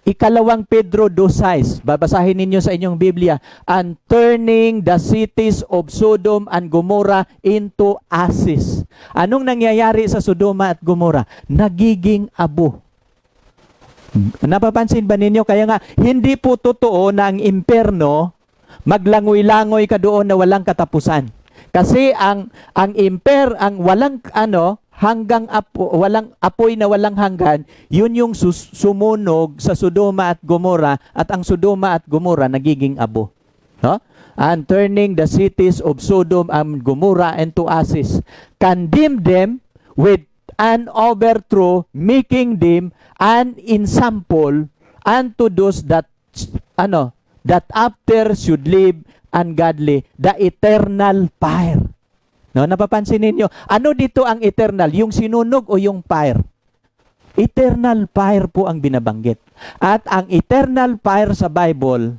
ikalawang Pedro 2:6, babasahin ninyo sa inyong Biblia, and turning the cities of Sodom and Gomorrah into ashes. Anong nangyayari sa Sodoma at Gomorrah? Nagiging abo. Napapansin ba ninyo? Kaya nga, hindi po totoo na ang impyerno, maglangoy-langoy ka doon na walang katapusan. Kasi ang walang walang apoy na walang hanggan, yun yung sumunog sa Sodoma at Gomorrah, at ang Sodoma at Gomorrah nagiging abo. No? And turning the cities of Sodom and Gomorrah into ashes, condemn them with an overthrow, making them an ensample unto those that after should live ungodly, the eternal fire. No, napapansin ninyo? Ano dito ang eternal? Yung sinunog o yung fire? Eternal fire po ang binabanggit. At ang eternal fire sa Bible,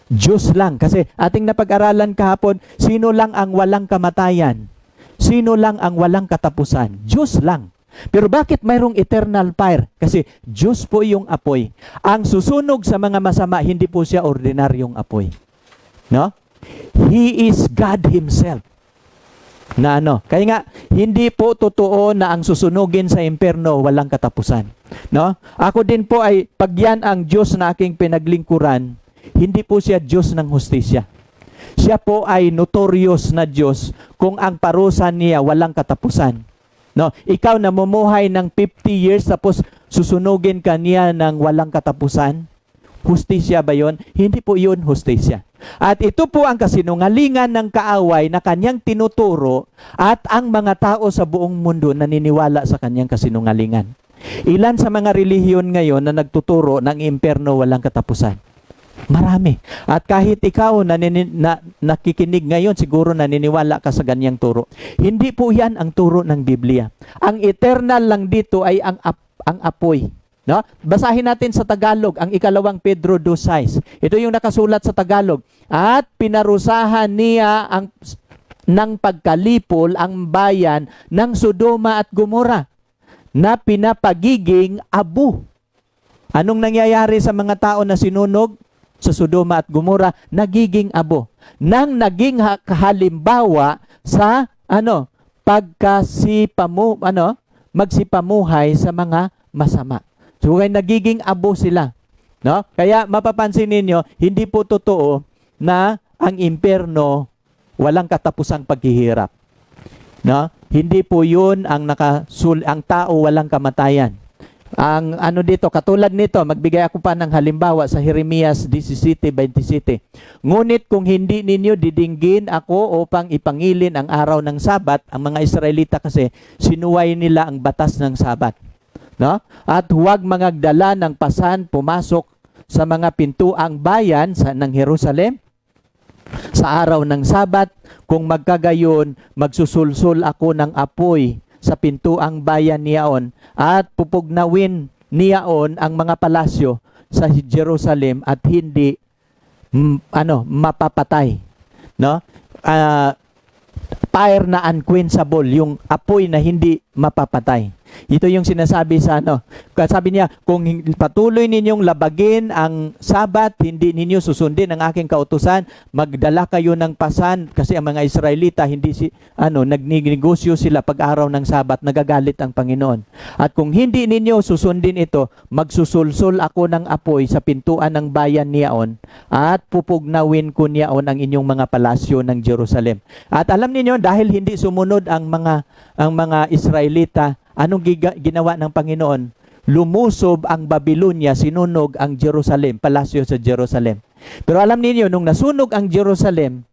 Diyos lang. Kasi ating napag-aralan kahapon, sino lang ang walang kamatayan? Sino lang ang walang katapusan? Diyos lang. Pero bakit mayroong eternal fire? Kasi Diyos po yung apoy. Ang susunog sa mga masama, hindi po siya ordinaryong apoy. No? He is God Himself. Kaya nga, hindi po totoo na ang susunugin sa impyerno walang katapusan. No? Ako din po ay, pag yan ang Diyos na aking pinaglingkuran, hindi po siya Diyos ng hustisya. Siya po ay notorious na Diyos kung ang parusa niya walang katapusan. No? Ikaw na mamumuhay ng 50 years tapos susunugin ka niya ng walang katapusan, hustisya ba yon? Hindi po yun hustisya. At ito po ang kasinungalingan ng kaaway na kanyang tinuturo at ang mga tao sa buong mundo naniniwala sa kanyang kasinungalingan. Ilan sa mga relihiyon ngayon na nagtuturo ng impyerno walang katapusan? Marami. At kahit ikaw na nakikinig ngayon, siguro naniniwala ka sa ganyang turo. Hindi po yan ang turo ng Biblia. Ang eternal lang dito ay ang apoy. No? Basahin natin sa Tagalog ang ikalawang Pedro 2:6. Ito yung nakasulat sa Tagalog. At pinarusahan niya ng pagkalipol ang bayan ng Sodoma at Gomora na pinapagiging abo. Anong nangyayari sa mga tao na sinunog sa Sodoma at Gomora? Nagiging abo. Nang naging halimbawa sa magsipamuhay sa mga masama. So, nagiging abo sila. No? Kaya mapapansin ninyo, hindi po totoo na ang impyerno walang katapusang paghihirap. No? Hindi po 'yun ang tao walang kamatayan. Ang dito, katulad nito, magbigay ako pa ng halimbawa sa Jeremias 17:27. Ngunit kung hindi ninyo didinggin ako upang ipangilin ang araw ng Sabat, ang mga Israelita kasi sinuway nila ang batas ng Sabat. No? At huwag mangagdala ng pasan pumasok sa mga pintuang bayan ng Jerusalem sa araw ng Sabat. Kung magkagayon, magsusulsul ako ng apoy sa pintuang bayan niyaon at pupugnawin niyaon ang mga palasyo sa Jerusalem at hindi mapapatay. No? Fire na unquenchable, yung apoy na hindi mapapatay. Ito yung sinasabi sa sabi niya, kung patuloy ninyong labagin ang Sabat, hindi ninyo susundin ang aking kautusan, magdala kayo ng pasan, kasi ang mga Israelita nagnegosyo sila pag araw ng Sabat, nagagalit ang Panginoon. At kung hindi ninyo susundin ito, magsusulsul ako ng apoy sa pintuan ng bayan niyaon at pupugnawin ko niyaon ang inyong mga palasyo ng Jerusalem. At alam niyo, dahil hindi sumunod ang mga Israelita, anong ginawa ng Panginoon? Lumusob ang Babylonia, sinunog ang Jerusalem, palasyo sa Jerusalem. Pero alam niyo, nung nasunog ang Jerusalem,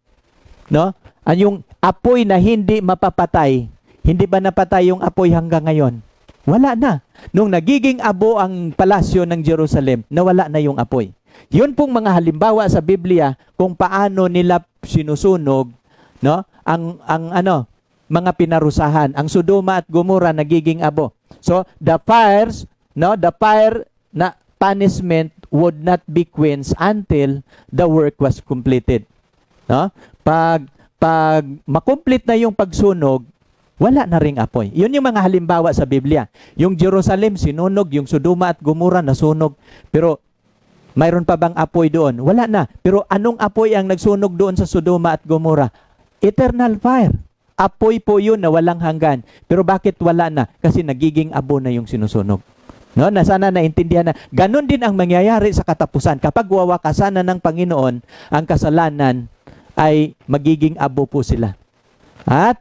yung apoy na hindi mapapatay, hindi ba napatay yung apoy hanggang ngayon? Wala na. Nung nagiging abo ang palasyo ng Jerusalem, nawala na yung apoy. Yun pong mga halimbawa sa Biblia kung paano nila sinusunog mga pinarusahan. Ang Sodoma at Gomora nagiging abo. So, the fire na punishment would not be quenched until the work was completed. No? Pag makomplete na yung pagsunog, wala na ring apoy. Yun yung mga halimbawa sa Biblia. Yung Jerusalem sinunog, yung Sodoma at Gomora nasunog. Pero mayroon pa bang apoy doon? Wala na. Pero anong apoy ang nagsunog doon sa Sodoma at Gomora? Eternal fire. Apoy po yun na walang hanggan. Pero bakit wala na? Kasi nagiging abo na yung sinusunog. No? Sana naintindihan na. Ganon din ang mangyayari sa katapusan. Kapag wawakasan na ng Panginoon, ang kasalanan ay magiging abo po sila. At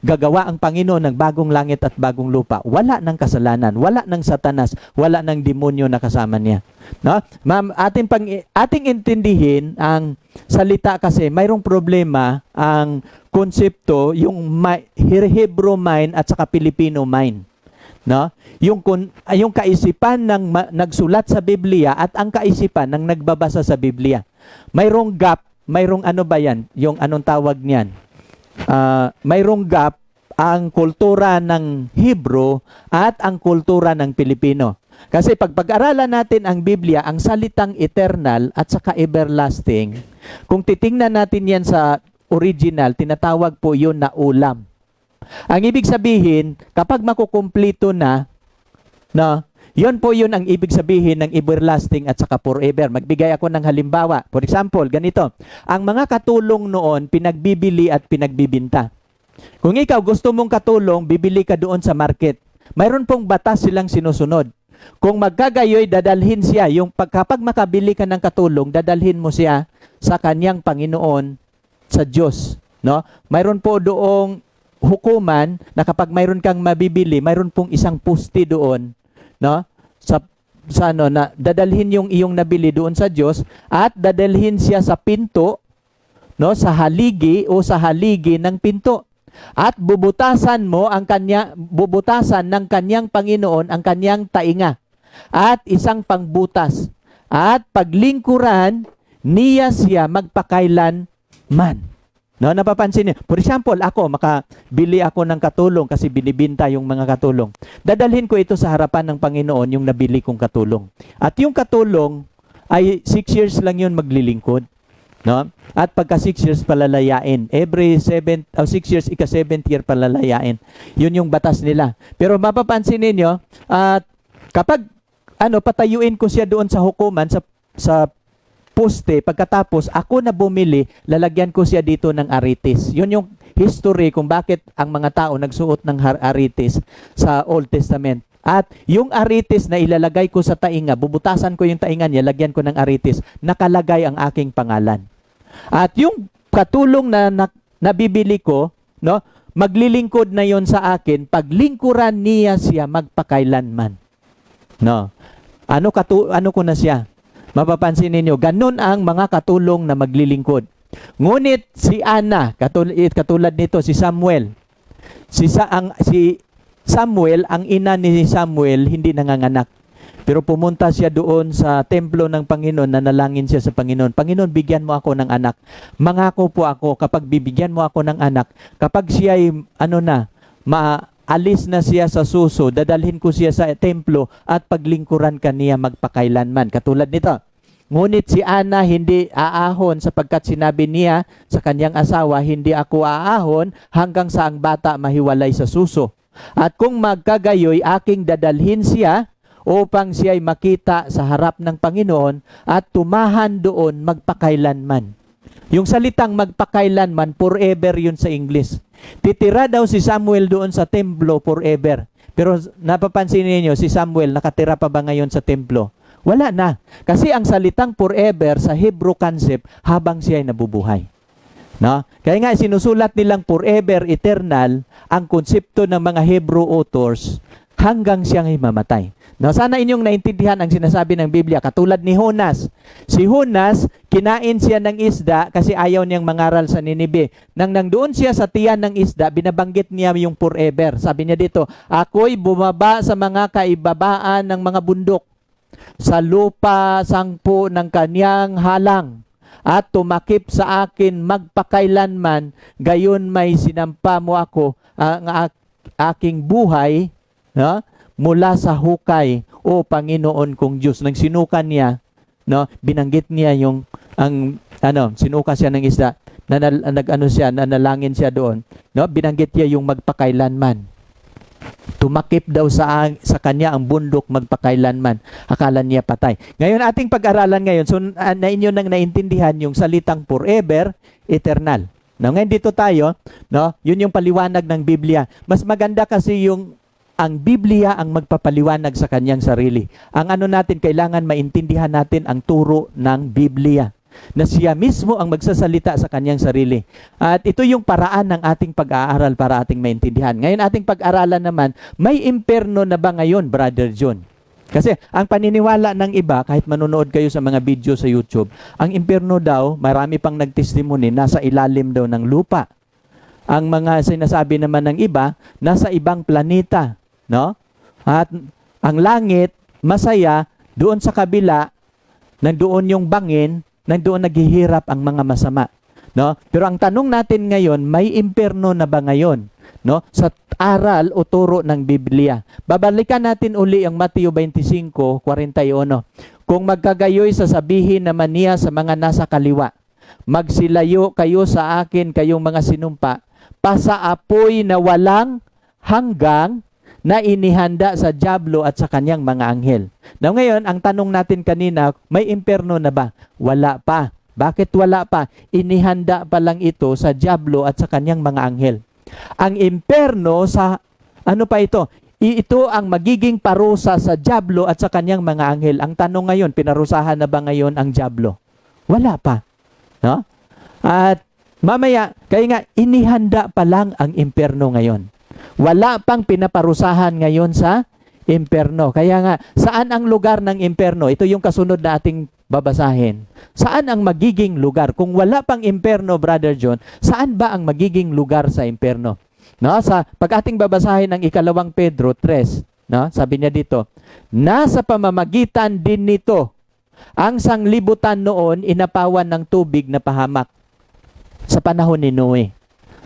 gagawa ang Panginoon ng bagong langit at bagong lupa. Wala ng kasalanan, wala ng Satanas, wala ng demonyo na kasama niya. No? Ma'am, ating intindihin ang salita kasi mayroong problema ang konsepto, yung Hebrew mind at saka Filipino mind. No? Yung kaisipan ng nagsulat sa Biblia at ang kaisipan ng nagbabasa sa Biblia. Mayroong gap, mayroong yung anong tawag niyan? Mayroong gap ang kultura ng Hebrew at ang kultura ng Pilipino. Kasi pag-aralan natin ang Biblia, ang salitang eternal at saka everlasting, kung titingnan natin yan sa original, tinatawag po yun na ulam. Ang ibig sabihin, kapag makukumplito yun po yun ang ibig sabihin ng everlasting at saka forever. Magbigay ako ng halimbawa. For example, ganito. Ang mga katulong noon, pinagbibili at pinagbibinta. Kung ikaw gusto mong katulong, bibili ka doon sa market. Mayroon pong batas silang sinusunod. Kung magkagayoy, dadalhin siya. Kapag makabili ka ng katulong, dadalhin mo siya sa kanyang Panginoon, sa Diyos. No? Mayroon po doong hukuman na kapag mayroon kang mabibili, mayroon pong isang pusti doon, no? Na dadalhin yung iyong nabili doon sa Diyos at dadalhin siya sa pinto, no, sa haligi o sa haligi ng pinto. At bubutasan ng kanyang Panginoon ang kanyang tainga at isang pangbutas. At paglingkuran niya siya magpakailan man. No, napapansin niyo. For example, ako, makabili ako ng katulong kasi binibinta yung mga katulong. Dadalhin ko ito sa harapan ng Panginoon yung nabili kong katulong. At yung katulong ay 6 years lang yun maglilingkod. No? At pagka 6 years palalayain. Every 6 years, ika-7th year palalayain. Yun yung batas nila. Pero mapapansin ninyo, at kapag patayuin ko siya doon sa hukuman, sa poste, pagkatapos ako na bumili, lalagyan ko siya dito ng aritis. Yun yung history kung bakit ang mga tao nagsuot ng aritis sa Old Testament. At yung aritis na ilalagay ko sa tainga, bubutasan ko yung tainga niya, lagyan ko ng aritis, nakalagay ang aking pangalan. At yung katulong na nabibili ko, no, maglilingkod na yon sa akin, paglingkuran niya siya magpakailanman. No. Ano ko na siya? Mapapansin ninyo, ganun ang mga katulong na maglilingkod. Ngunit si Ana, katulad nito, si Samuel. Si Samuel, ang ina ni Samuel, hindi nanganganak. Pero pumunta siya doon sa templo ng Panginoon, nanalangin siya sa Panginoon. Panginoon, bigyan mo ako ng anak. Mangako po ako, kapag bibigyan mo ako ng anak, kapag siya ay, maalis na siya sa suso, dadalhin ko siya sa templo at paglingkuran kaniya magpakailanman. Katulad nito. Ngunit si Ana hindi aahon sapagkat sinabi niya sa kanyang asawa, hindi ako aahon hanggang sa ang bata mahiwalay sa suso. At kung magkagayoy, aking dadalhin siya upang siya ay makita sa harap ng Panginoon at tumahan doon magpakailanman. Yung salitang magpakailanman, forever yun sa English. Titira daw si Samuel doon sa templo forever. Pero napapansin niyo si Samuel, nakatira pa ba ngayon sa templo? Wala na. Kasi ang salitang forever sa Hebrew concept, habang siya ay nabubuhay. No? Kaya nga sinusulat nilang forever, eternal, ang konsepto ng mga Hebrew authors hanggang siyang ay mamatay. No, sana inyong naintindihan ang sinasabi ng Biblia. Katulad ni Jonas. Si Jonas, kinain siya ng isda kasi ayaw niyang mangaral sa Ninibe. Nang nandoon siya sa tiyan ng isda, binabanggit niya yung forever. Sabi niya dito, ako'y bumaba sa mga kaibabaan ng mga bundok, sa lupa sangpo ng kanyang halang, at tumakip sa akin magpakailanman, gayon may sinampa mo ako ang aking buhay, no? Mula sa hukay, o Panginoon kong Diyos. Nang sinuka niya, no, binanggit niya yung sinuka siya ng isda, nanalangin siya doon, no, binanggit niya yung magpakailanman. Tumakip daw sa kanya ang bundok magpakailanman. Akala niya patay. Ngayon ating pag-aralan ngayon, so na inyo nang naintindihan yung salitang forever, eternal. Now, ngayon dito tayo, no, yun yung paliwanag ng Biblia. Mas maganda kasi ang Biblia ang magpapaliwanag sa kanyang sarili. Ang natin, kailangan maintindihan natin ang turo ng Biblia, na siya mismo ang magsasalita sa kanyang sarili. At ito yung paraan ng ating pag-aaral para ating maintindihan. Ngayon ating pag-aralan naman, may impyerno na ba ngayon, Brother John? Kasi ang paniniwala ng iba, kahit manonood kayo sa mga video sa YouTube, ang impyerno daw, marami pang nagtestimony, nasa ilalim daw ng lupa. Ang mga sinasabi naman ng iba, nasa ibang planeta. No? At ang langit, masaya, doon sa kabila, nandoon yung bangin, nandoon naghihirap ang mga masama. No? Pero ang tanong natin ngayon, may impyerno na ba ngayon? No? Sa aral o turo ng Biblia. Babalikan natin uli ang Mateo 25:41. Kung magkagayoy, sasabihin naman niya sa mga nasa kaliwa, magsilayo kayo sa akin, kayong mga sinumpa, pasaapoy na walang hanggang, na inihanda sa dyablo at sa kanyang mga anghel. Now ngayon, ang tanong natin kanina, may impyerno na ba? Wala pa. Bakit wala pa? Inihanda pa lang ito sa dyablo at sa kanyang mga anghel. Ang impyerno ano pa ito? Ito ang magiging parusa sa dyablo at sa kanyang mga anghel. Ang tanong ngayon, pinarusahan na ba ngayon ang dyablo? Wala pa. No? At mamaya, kaya nga, inihanda pa lang ang impyerno ngayon. Wala pang pinaparusahan ngayon sa impyerno. Kaya nga, saan ang lugar ng impyerno? Ito yung kasunod na ating babasahin. Saan ang magiging lugar? Kung wala pang impyerno, Brother John, saan ba ang magiging lugar sa impyerno? No? Pag ating babasahin ng 2 Pedro 3, no? Sabi niya dito, nasa pamamagitan din nito, ang sanglibutan noon inapawan ng tubig na pahamak. sa panahon ni Noe.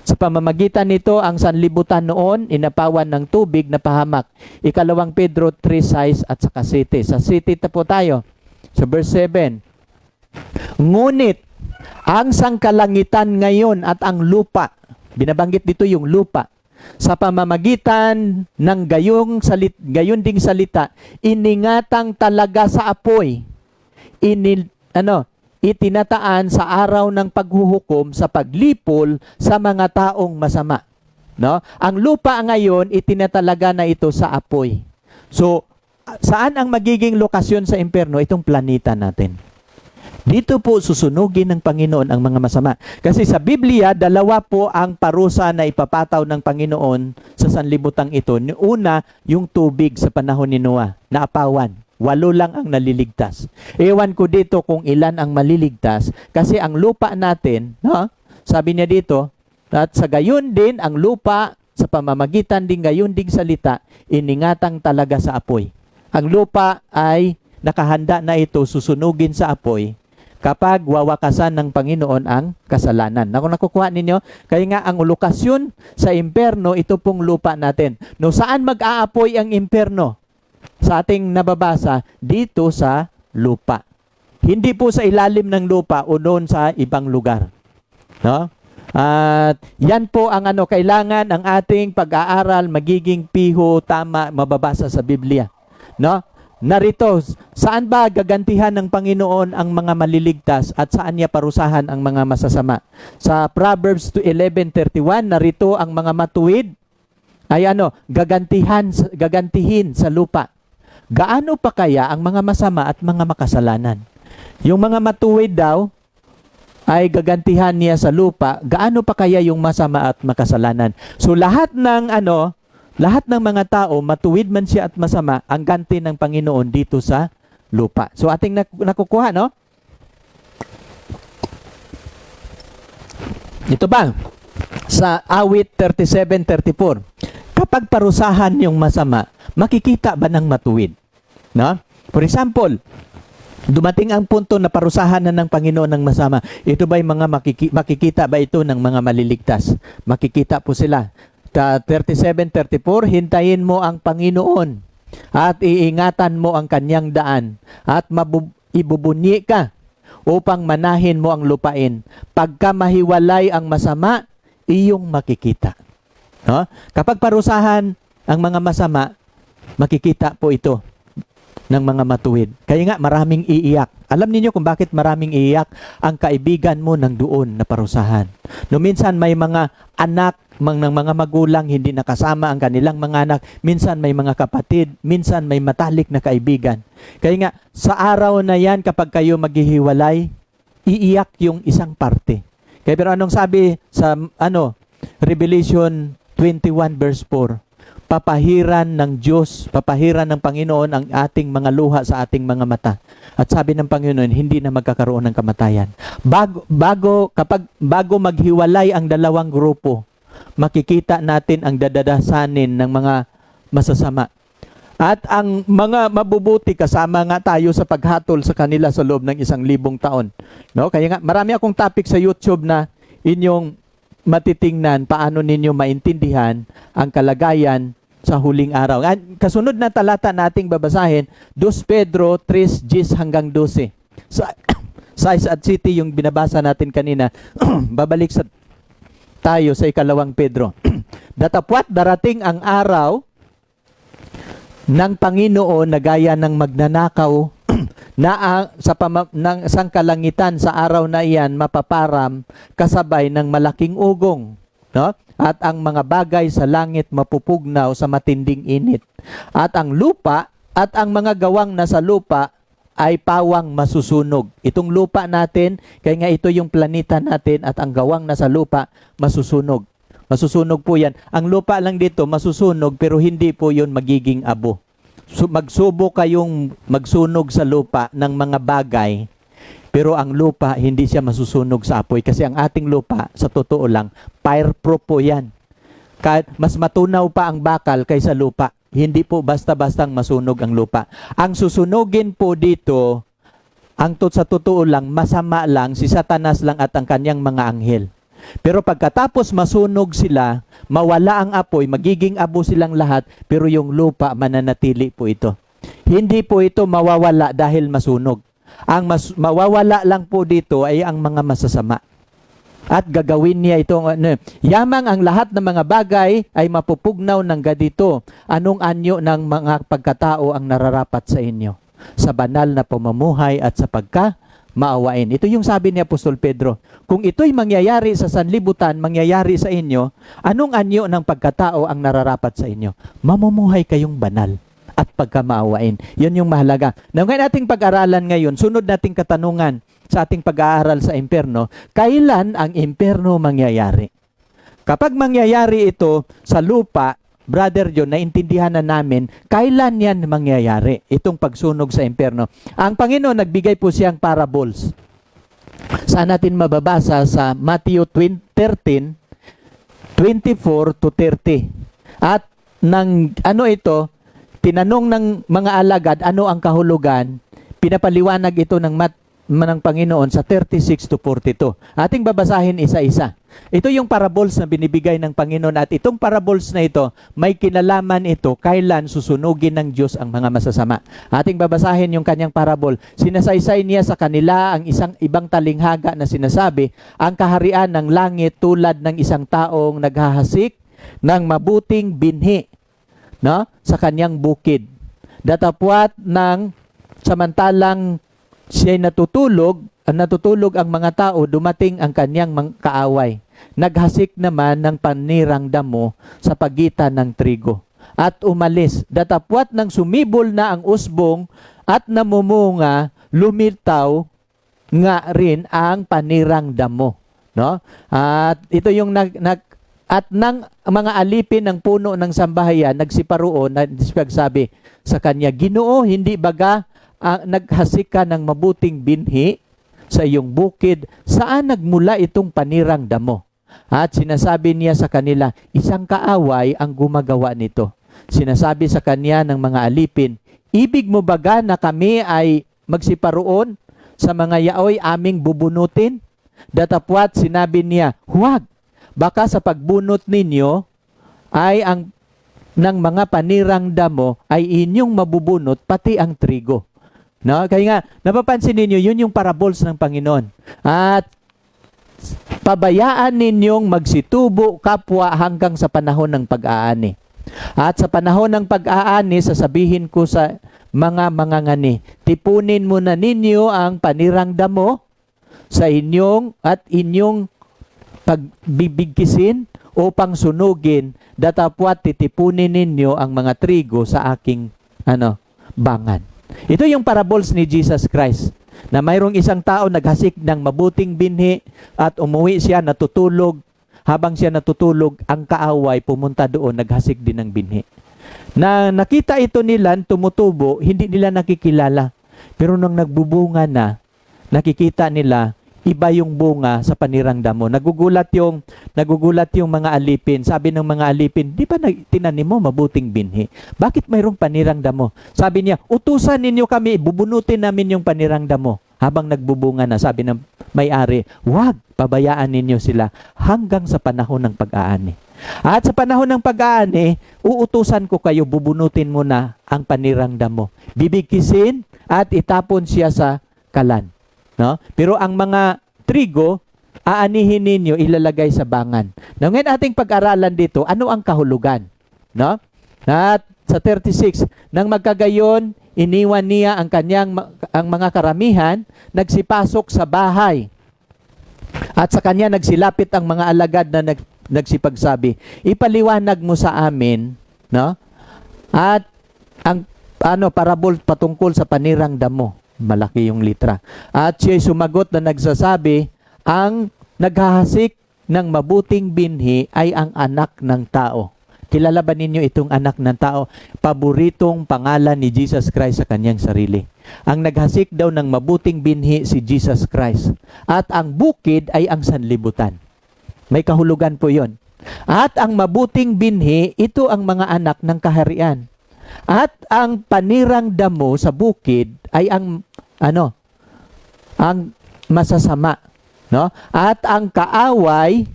Sa pamamagitan nito, ang sanlibutan noon, inapawan ng tubig na pahamak. 2 Pedro 3:6 at saka 7. Sa 7 na po tayo. Sa verse 7. Ngunit, ang sangkalangitan ngayon at ang lupa, binabanggit dito yung lupa, sa pamamagitan ng gayon ding salita, iningatang talaga sa apoy, itinataan sa araw ng paghuhukom sa paglipol sa mga taong masama. No? Ang lupa ngayon, itinatalaga na ito sa apoy. So, saan ang magiging lokasyon sa impyerno? Itong planeta natin. Dito po susunugin ng Panginoon ang mga masama. Kasi sa Biblia, dalawa po ang parusa na ipapataw ng Panginoon sa sanlibutan ito. Una, yung tubig sa panahon ni Noah, na apawan. 8 lang ang naliligtas. Ewan ko dito kung ilan ang maliligtas kasi ang lupa natin, no? Sabi niya dito, at sa gayon din ang lupa sa pamamagitan din gayon ding salita, iningatang talaga sa apoy. Ang lupa ay nakahanda na ito susunugin sa apoy kapag wawakasan ng Panginoon ang kasalanan. Nakukuha ninyo? Kaya nga ang lokasyon sa impyerno, ito pong lupa natin. No, saan mag-aapoy ang impyerno? Sa ating nababasa, dito sa lupa. Hindi po sa ilalim ng lupa o doon sa ibang lugar. No? At yan po ang kailangan ang ating pag-aaral, magiging piho, tama, mababasa sa Biblia. No? Narito, saan ba gagantihan ng Panginoon ang mga maliligtas at saan niya parusahan ang mga masasama? Sa Proverbs 11:31, narito ang mga matuwid ay gagantihin sa lupa. Gaano pa kaya ang mga masama at mga makasalanan? Yung mga matuwid daw ay gagantihan niya sa lupa. Gaano pa kaya yung masama at makasalanan? So lahat ng mga tao, matuwid man siya at masama, ang ganti ng Panginoon dito sa lupa. So ating nakukuha, no? Ito ba? Sa awit 37:34. Kapag parusahan yung masama, makikita ba ng matuwid? No? For example, dumating ang punto na parusahan na ng Panginoon ng masama. Ito ba'y mga makikita ba ito ng mga maliligtas? Makikita po sila. 37:34, hintayin mo ang Panginoon at iingatan mo ang kanyang daan at ibubunyi ka upang manahin mo ang lupain. Pagka mahiwalay ang masama, iyong makikita. No? Kapag parusahan ang mga masama, makikita po ito ng mga matuwid. Kaya nga maraming iiyak. Alam niyo kung bakit maraming iiyak? Ang kaibigan mo nang doon na parusahan. No, minsan may mga anak ng mga magulang hindi nakasama ang kanilang mga anak. Minsan may mga kapatid. Minsan may matalik na kaibigan. Kaya nga sa araw na yan kapag kayo maghihiwalay, iiyak yung isang parte. Kaya pero anong sabi sa Revelation 21 verse 4? Papahiran ng Diyos, papahiran ng Panginoon ang ating mga luha sa ating mga mata. At sabi ng Panginoon, hindi na magkakaroon ng kamatayan. Bago maghiwalay ang dalawang grupo, makikita natin ang dadadasanin ng mga masasama. At ang mga mabubuti, kasama nga tayo sa paghatol sa kanila sa loob ng 1,000 taon. No? Kaya nga, marami akong topic sa YouTube na inyong matitingnan paano ninyo maintindihan ang kalagayan sa huling araw. Kasunod na talata nating babasahin, 2 Pedro 3:10 hanggang 12. Size at city yung binabasa natin kanina. Babalik tayo sa 2 Pedro. Datapwat darating ang araw ng Panginoon na gaya ng magnanakaw na ng sangkalangitan sa araw na iyan mapaparam kasabay ng malaking ugong, no? At ang mga bagay sa langit mapupugnaw sa matinding init. At ang lupa at ang mga gawang nasa lupa ay pawang masusunog. Itong lupa natin, kaya nga ito yung planeta natin at ang gawang nasa lupa masusunog. Masusunog po yan. Ang lupa lang dito masusunog pero hindi po yun magiging abo. So, magsubo kayong magsunog sa lupa ng mga bagay, pero ang lupa hindi siya masusunog sa apoy kasi ang ating lupa, sa totoo lang, fireproof po yan. Mas matunaw pa ang bakal kaysa lupa. Hindi po basta-bastang masunog ang lupa. Ang susunugin po dito, sa totoo lang, masama lang, si Satanas lang at ang kanyang mga anghel. Pero pagkatapos masunog sila, mawala ang apoy, magiging abo silang lahat, pero yung lupa mananatili po ito. Hindi po ito mawawala dahil masunog. Ang mawawala lang po dito ay ang mga masasama. At gagawin niya itong yamang ang lahat ng mga bagay ay mapupugnaw ng gadito. Anong anyo ng mga pagkatao ang nararapat sa inyo? Sa banal na pamumuhay at sa maawain. Ito yung sabi ni Apostol Pedro. Kung ito'y mangyayari sa sanlibutan, mangyayari sa inyo, anong anyo ng pagkatao ang nararapat sa inyo? Mamumuhay kayong banal at pagkamaawain. Yun yung mahalaga. Na ngayon ating pag-aralan ngayon, sunod nating katanungan sa ating pag-aaral sa impyerno, kailan ang impyerno mangyayari? Kapag mangyayari ito sa lupa, Brother John, naintindihan na namin kailan yan mangyayari, itong pagsunog sa impyerno. Ang Panginoon, nagbigay po siyang parables. Saan natin mababasa sa Matthew 13, 24 to 30. At tinanong ng mga alagad, ano ang kahulugan? Pinapaliwanag ito ng Panginoon sa 36 to 42. Ating babasahin isa-isa. Ito yung parables na binibigay ng Panginoon at itong parables na ito, may kinalaman ito kailan susunugin ng Diyos ang mga masasama. Ating babasahin yung kanyang parable. Sinasaysay niya sa kanila ang isang ibang talinghaga na sinasabi, ang kaharian ng langit tulad ng isang taong naghahasik ng mabuting binhi, no, sa kanyang bukid. Datapwat ng samantalang siya'y natutulog ang mga tao, dumating ang kanyang kaaway. Naghasik naman ng panirang damo sa pagitan ng trigo at umalis. Datapwat ng sumibol na ang usbong at namumunga, lumitaw nga rin ang panirang damo. No? At ito yung at nang mga alipin ng puno ng sambahayan, nagsiparoon, nagsabi sa kanya, Ginoo, hindi baga naghasik ka ng mabuting binhi sa iyong bukid, saan nagmula itong panirang damo? At sinasabi niya sa kanila, isang kaaway ang gumagawa nito. Sinasabi sa kanya ng mga alipin, ibig mo baga na kami ay magsiparoon sa mga yaoy aming bubunutin? Datapwat sinabi niya, huwag, baka sa pagbunot ninyo ay ng mga panirang damo ay inyong mabubunot pati ang trigo. No? Kaya nga, napapansin ninyo, yun yung parables ng Panginoon. At pabayaan ninyong magsitubo kapwa hanggang sa panahon ng pag-aani. At sa panahon ng pag-aani, sasabihin ko sa mga mangangani, tipunin muna ninyo ang panirang damo sa inyong pagbibigkisin upang sunugin, datapwat titipunin ninyo ang mga trigo sa aking bangan. Ito yung parables ni Jesus Christ, na mayroong isang tao naghasik ng mabuting binhi at umuwi siya, natutulog. Habang siya natutulog, ang kaaway pumunta doon, naghasik din ng binhi. Na nakita ito nila, tumutubo, hindi nila nakikilala. Pero nung nagbubunga na, nakikita nila, iba yung bunga sa panirang damo. Nagugulat yung mga alipin. Sabi ng mga alipin, di ba tinanim mo mabuting binhi? Bakit mayroong panirang damo? Sabi niya, utusan ninyo kami, bubunutin namin yung panirang damo. Habang nagbubunga na, sabi ng may-ari, wag, pabayaan ninyo sila hanggang sa panahon ng pag-aani. At sa panahon ng pag-aani, uutusan ko kayo, bubunutin mo na ang panirang damo. Bibigkisin at itapon siya sa kalan. No? Pero ang mga trigo, aanihin ninyo, ilalagay sa bangan. Now, ngayon ating pag-aralan dito, ano ang kahulugan? No? At sa 36, nang magkagayon, iniwan niya ang mga karamihan, nagsipasok sa bahay. At sa kanya nagsilapit ang mga alagad na nagsipagsabi, ipaliwanag mo sa amin, no? At ang parabol patungkol sa panirang damo. Malaki yung litra. At siya'y sumagot na nagsasabi, ang naghahasik ng mabuting binhi ay ang anak ng tao. Kilala ba ninyo itong anak ng tao? Paboritong pangalan ni Jesus Christ sa kanyang sarili. Ang naghasik daw ng mabuting binhi si Jesus Christ. At ang bukid ay ang sanlibutan. May kahulugan po yon. At ang mabuting binhi, ito ang mga anak ng kaharian. At ang panirang damo sa bukid ay ang masasama. no? At ang kaaway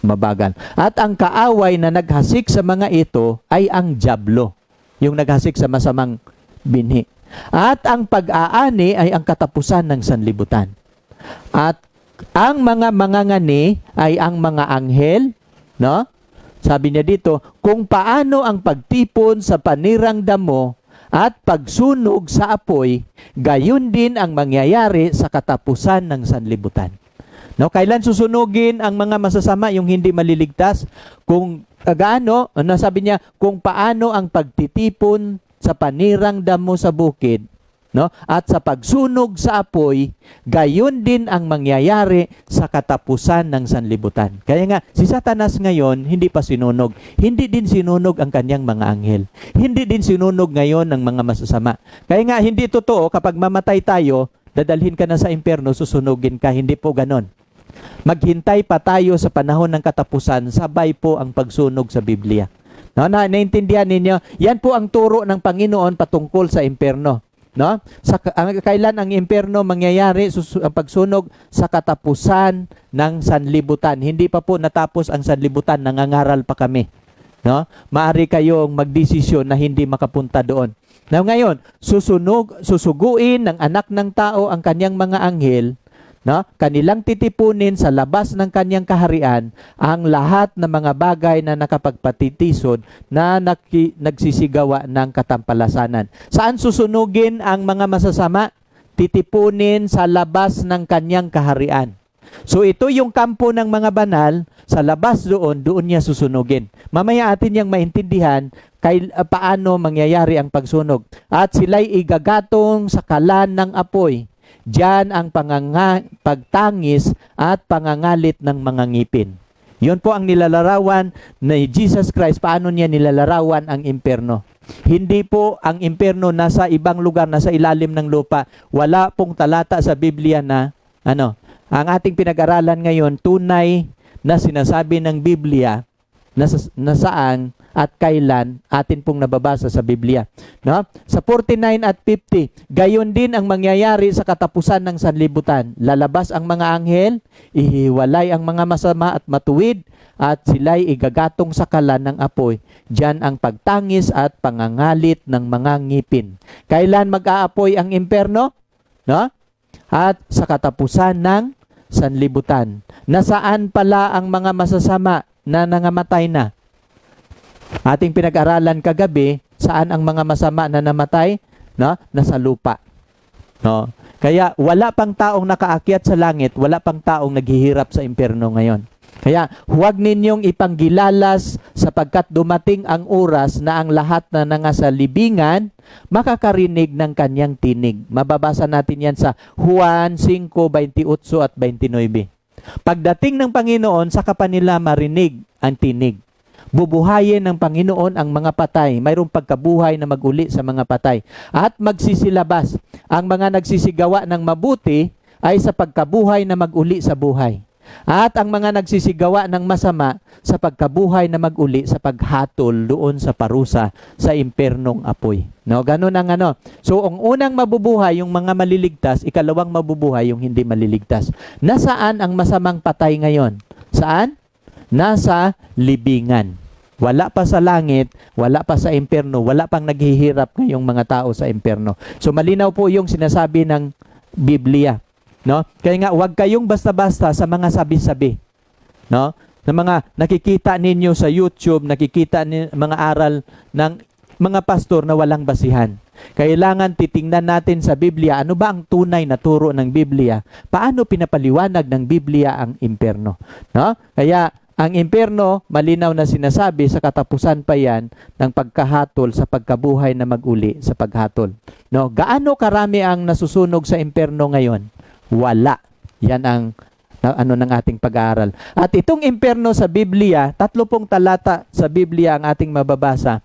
mabagal. At ang kaaway na naghasik sa mga ito ay ang dyablo, yung naghasik sa masamang binhi. At ang pag-aani ay ang katapusan ng sanlibutan. At ang mga mangangani ay ang mga anghel, no? Sabi niya dito, kung paano ang pagtipon sa panirang damo at pagsunog sa apoy, gayon din ang mangyayari sa katapusan ng sanlibutan. No, kailan susunugin ang mga masasama, yung hindi maliligtas? Kung gaano, sabi niya, kung paano ang pagtitipon sa panirang damo sa bukid, no? At sa pagsunog sa apoy, gayon din ang mangyayari sa katapusan ng sanlibutan. Kaya nga, si Satanas ngayon, hindi pa sinunog. Hindi din sinunog ang kanyang mga anghel. Hindi din sinunog ngayon ang mga masasama. Kaya nga, hindi totoo, kapag mamatay tayo, dadalhin ka na sa impyerno, susunugin ka. Hindi po ganon. Maghintay pa tayo sa panahon ng katapusan, sabay po ang pagsunog sa Biblia. No, naintindihan ninyo? Yan po ang turo ng Panginoon patungkol sa impyerno. No? Kailan ang impyerno mangyayari? Ang pagsunog sa katapusan ng sanlibutan. Hindi pa po natapos ang sanlibutan, nangangaral pa kami. No? Maari kayong magdesisyon na hindi makapunta doon. Now ngayon, susuguin ng anak ng tao ang kanyang mga anghel, no? Kanilang titipunin sa labas ng kanyang kaharian ang lahat ng mga bagay na nakapagpatitisod na nagsisigawa ng katampalasanan. Saan susunugin ang mga masasama? Titipunin sa labas ng kanyang kaharian. So ito yung kampo ng mga banal, sa labas doon niya susunugin. Mamaya atin niyang maintindihan paano mangyayari ang pagsunog. At sila'y igagatong sa kalan ng apoy. Diyan ang pagtangis at pangangalit ng mga ngipin. Yun po ang nilalarawan ni Jesus Christ. Paano niya nilalarawan ang impyerno? Hindi po ang impyerno nasa ibang lugar, nasa ilalim ng lupa. Wala pong talata sa Biblia na, ang ating pinag-aralan ngayon, tunay na sinasabi ng Biblia na saan at kailan atin pong nababasa sa Biblia. No? Sa 49 at 50, gayon din ang mangyayari sa katapusan ng sanlibutan. Lalabas ang mga anghel, ihiwalay ang mga masama at matuwid, at sila'y igagatong sa kalan ng apoy. Diyan ang pagtangis at pangangalit ng mga ngipin. Kailan mag-aapoy ang impyerno? No? At sa katapusan ng sanlibutan. Nasaan pala ang mga masasama na nangamatay na? Ating pinag-aralan kagabi, saan ang mga masama na namatay? No? Nasa lupa. No? Kaya wala pang taong nakaakyat sa langit, wala pang taong naghihirap sa impyerno ngayon. Kaya huwag ninyong ipanggilalas sapagkat dumating ang oras na ang lahat na nangasa libingan makakarinig ng kanyang tinig. Mababasa natin yan sa Juan 5:28 at 29. Pagdating ng Panginoon, saka pa nila marinig ang tinig. Bubuhayin ng Panginoon ang mga patay. Mayroong pagkabuhay na maguli sa mga patay. At magsisilabas. Ang mga nagsisigawa ng mabuti ay sa pagkabuhay na maguli sa buhay. At ang mga nagsisigawa ng masama sa pagkabuhay na maguli sa paghatol doon sa parusa sa impernong apoy. No, ganun ang So, ang unang mabubuhay yung mga maliligtas, ikalawang mabubuhay yung hindi maliligtas. Nasaan ang masamang patay ngayon? Saan? Nasa libingan. Wala pa sa langit, wala pa sa impyerno, wala pang naghihirap ngayong mga tao sa impyerno. So malinaw po yung sinasabi ng Biblia, no? Kaya nga huwag kayong basta-basta sa mga sabi-sabi, no? Na mga nakikita ninyo sa YouTube, nakikita mga aral ng mga pastor na walang basihan. Kailangan titingnan natin sa Biblia, ano ba ang tunay na turo ng Biblia? Paano pinapaliwanag ng Biblia ang impyerno? No? Kaya ang impyerno, malinaw na sinasabi, sa katapusan pa yan ng pagkahatol sa pagkabuhay na maguli sa paghatol. No? Gaano karami ang nasusunog sa impyerno ngayon? Wala. Yan ang ng ating pag-aaral. At itong impyerno sa Biblia, 30 talata sa Biblia ang ating mababasa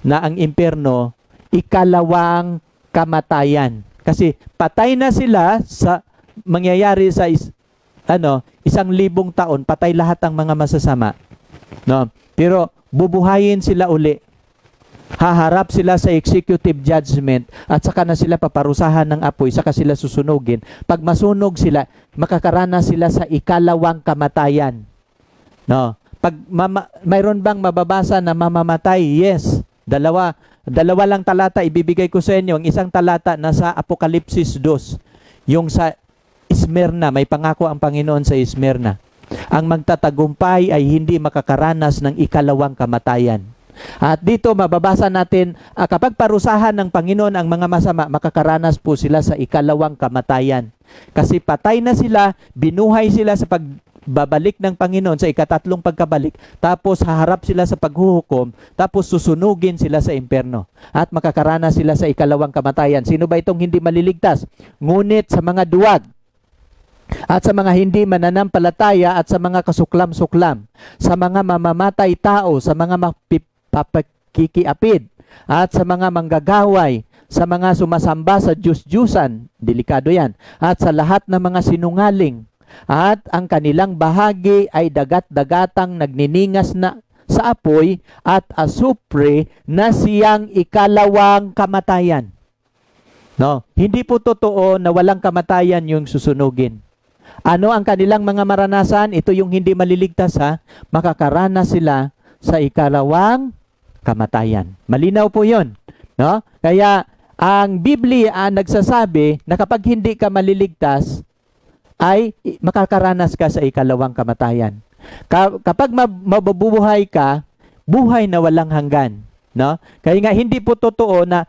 na ang impyerno, ikalawang kamatayan. Kasi patay na sila sa mangyayari sa 1,000 taon, patay lahat ang mga masasama. No? Pero bubuhayin sila uli. Haharap sila sa executive judgment at saka na sila paparusahan ng apoy, saka sila susunugin. Pag masunog sila, makakaranas sila sa ikalawang kamatayan. No? Pag mayroon bang mababasa na mamamatay? Yes. Dalawa lang talata ibibigay ko sa inyo. Ang isang talata nasa Apokalipsis 2. Yung sa Smyrna, may pangako ang Panginoon sa Smyrna. Ang magtatagumpay ay hindi makakaranas ng ikalawang kamatayan. At dito mababasa natin, kapag parusahan ng Panginoon ang mga masama, makakaranas po sila sa ikalawang kamatayan. Kasi patay na sila, binuhay sila sa pagbabalik ng Panginoon sa ikatatlong pagkabalik, tapos haharap sila sa paghuhukom, tapos susunugin sila sa impyerno. At makakaranas sila sa ikalawang kamatayan. Sino ba itong hindi maliligtas? Ngunit sa mga duwag, at sa mga hindi mananampalataya at sa mga kasuklam-suklam, sa mga mamamatay tao, sa mga papakikiapid, at sa mga manggagaway, sa mga sumasamba sa Diyos-Diyusan, delikado yan, at sa lahat ng mga sinungaling, at ang kanilang bahagi ay dagat-dagatang nagniningas na sa apoy at asupre na siyang ikalawang kamatayan. No, hindi po totoo na walang kamatayan yung susunugin. Ano ang kanilang mga maranasan? Ito yung hindi maliligtas ha. Makakaranas sila sa ikalawang kamatayan. Malinaw po 'yon, no? Kaya ang Biblia nagsasabi na kapag hindi ka maliligtas ay makakaranas ka sa ikalawang kamatayan. Kapag mabubuhay ka, buhay na walang hanggan, no? Kaya nga hindi po totoo na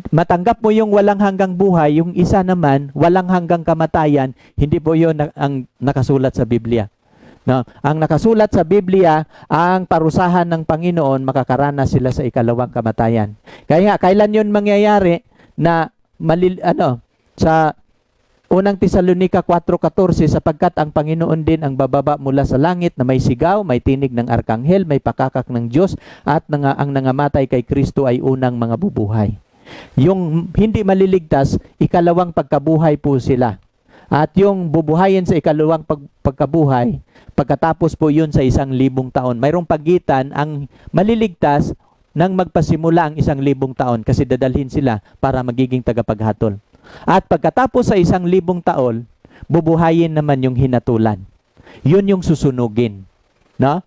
matanggap mo yung walang hanggang buhay, yung isa naman walang hanggang kamatayan. Hindi po 'yon ang nakasulat sa Biblia. No, ang nakasulat sa Biblia, ang parusahan ng Panginoon, makakaranas sila sa ikalawang kamatayan. Kaya nga, kailan yun mangyayari na sa unang Tesalonica 4:14, sapagkat ang Panginoon din ang bababa mula sa langit na may sigaw, may tinig ng arkanghel, may pakakak ng Diyos, at ang nangamatay kay Kristo ay unang mga bubuhay. Yung hindi maliligtas, ikalawang pagkabuhay po sila. At yung bubuhayin sa ikalawang pagkabuhay, pagkatapos po yun sa 1,000 taon. Mayroong pagitan ang maliligtas nang magpasimula ang 1,000 taon kasi dadalhin sila para magiging tagapaghatol. At pagkatapos sa 1,000 taon, bubuhayin naman yung hinatulan. Yun yung susunugin. No?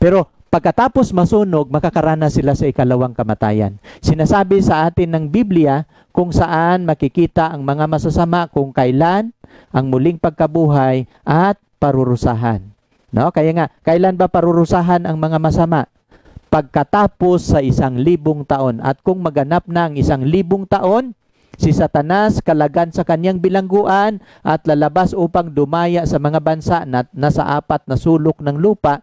Pero pagkatapos masunog, makakaranas sila sa ikalawang kamatayan. Sinasabi sa atin ng Biblia kung saan makikita ang mga masasama, kung kailan ang muling pagkabuhay at parurusahan. No? Kaya nga, kailan ba parurusahan ang mga masama? Pagkatapos sa 1,000 taon. At kung maganap na ang 1,000 taon, si Satanas kalagan sa kanyang bilangguan at lalabas upang dumaya sa mga bansa na nasa 4 na sulok ng lupa,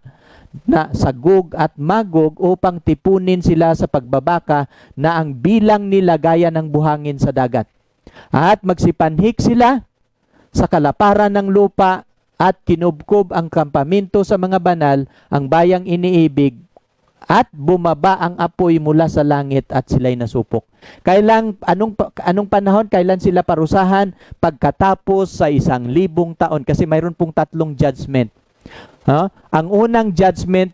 na sa Gog at Magog, upang tipunin sila sa pagbabaka na ang bilang nila gaya ng buhangin sa dagat. At magsipanhik sila sa kalaparan ng lupa at kinubkob ang kampamento sa mga banal, ang bayang iniibig, at bumaba ang apoy mula sa langit at sila'y nasupok. Anong panahon? Kailan sila parusahan? Pagkatapos sa 1,000 taon. Kasi mayroon pong 3 judgment. Ang unang judgment,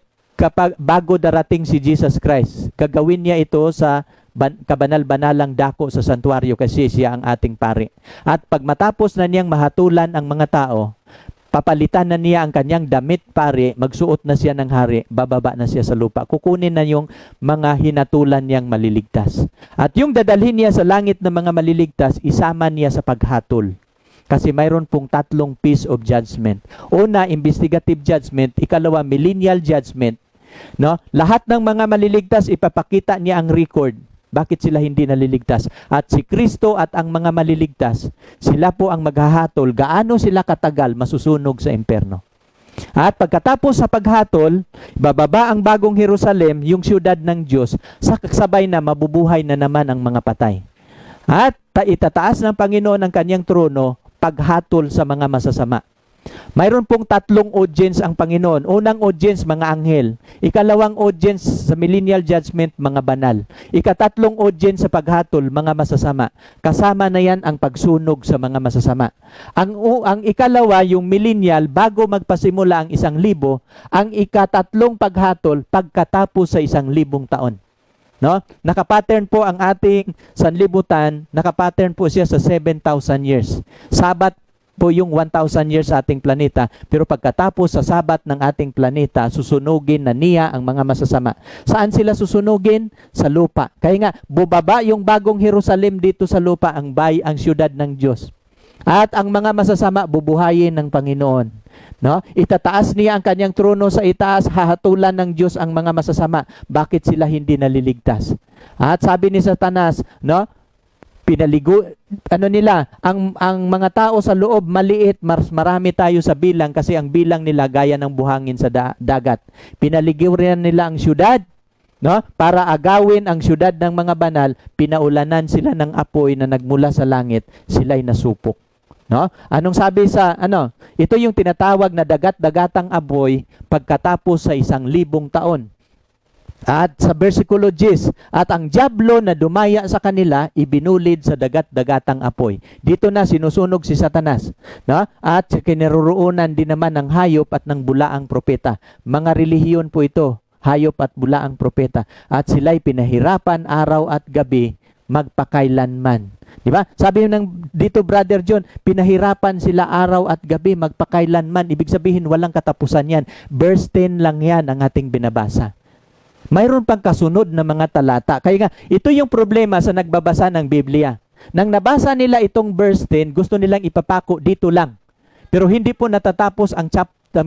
bago darating si Jesus Christ, gagawin niya ito sa kabanal-banalang dako sa santuario kasi siya ang ating pari. At pag matapos na niyang mahatulan ang mga tao, papalitan na niya ang kanyang damit pari, magsuot na siya ng hari, bababa na siya sa lupa. Kukunin na yung mga hinatulan niyang maliligtas. At yung dadalhin niya sa langit ng mga maliligtas, isama niya sa paghatol. Kasi mayroon pong 3 piece of judgment. Una, investigative judgment. Ikalawa, millennial judgment. No? Lahat ng mga maliligtas, ipapakita niya ang record. Bakit sila hindi naliligtas? At si Kristo at ang mga maliligtas, sila po ang maghahatol. Gaano sila katagal masusunog sa impyerno. At pagkatapos sa paghatol, bababa ang bagong Jerusalem, yung siyudad ng Diyos, sakasabay na mabubuhay na naman ang mga patay. At itataas ng Panginoon ang kanyang trono, paghatol sa mga masasama. Mayroon pong tatlong audience ang Panginoon. Unang audience, mga anghel. Ikalawang audience sa millennial judgment, mga banal. Ikatatlong audience sa paghatol, mga masasama. Kasama na yan ang pagsunog sa mga masasama. Ang ikalawa, yung millennial, bago magpasimula ang 1,000, ang ikatatlong paghatol, pagkatapos sa 1,000 taon. No? Nakapattern po ang ating sanlibutan, nakapattern po siya sa 7,000 years. Sabat po yung 1,000 years sa ating planeta, pero pagkatapos sa sabat ng ating planeta, susunugin na niya ang mga masasama. Saan sila susunugin? Sa lupa. Kaya nga, bubaba yung bagong Jerusalem dito sa lupa, ang siyudad ng Diyos. At ang mga masasama, bubuhayin ng Panginoon. No? Itataas niya ang kanyang trono sa itaas, hahatulan ng Diyos ang mga masasama. Bakit sila hindi naliligtas? At sabi ni Satanas, no? Ang mga tao sa loob maliit, marami tayo sa bilang kasi ang bilang nila gaya ng buhangin sa dagat. Pinaliguran nila ang syudad, no? Para agawin ang syudad ng mga banal, pinaulanan sila ng apoy na nagmula sa langit, sila'y nasupok. No? Anong sabi sa Ito yung tinatawag na dagat-dagatang apoy pagkatapos sa 1,000 taon. At sa versikulo 10, at ang dyablo na dumaya sa kanila, ibinulid sa dagat-dagatang apoy. Dito na sinusunog si Satanas. No? At kinaroroonan din naman ng hayop at ng bulaang propeta. Mga relihiyon po ito, hayop at bulaang propeta. At sila'y pinahirapan araw at gabi, magpakailanman. Di ba? Sabi dito, Brother John, pinahirapan sila araw at gabi, magpakailanman. Ibig sabihin, walang katapusan yan. Verse 10 lang yan ang ating binabasa. Mayroon pang kasunod na mga talata. Kaya nga, ito yung problema sa nagbabasa ng Biblia. Nang nabasa nila itong verse 10, gusto nilang ipapako dito lang. Pero hindi po natatapos ang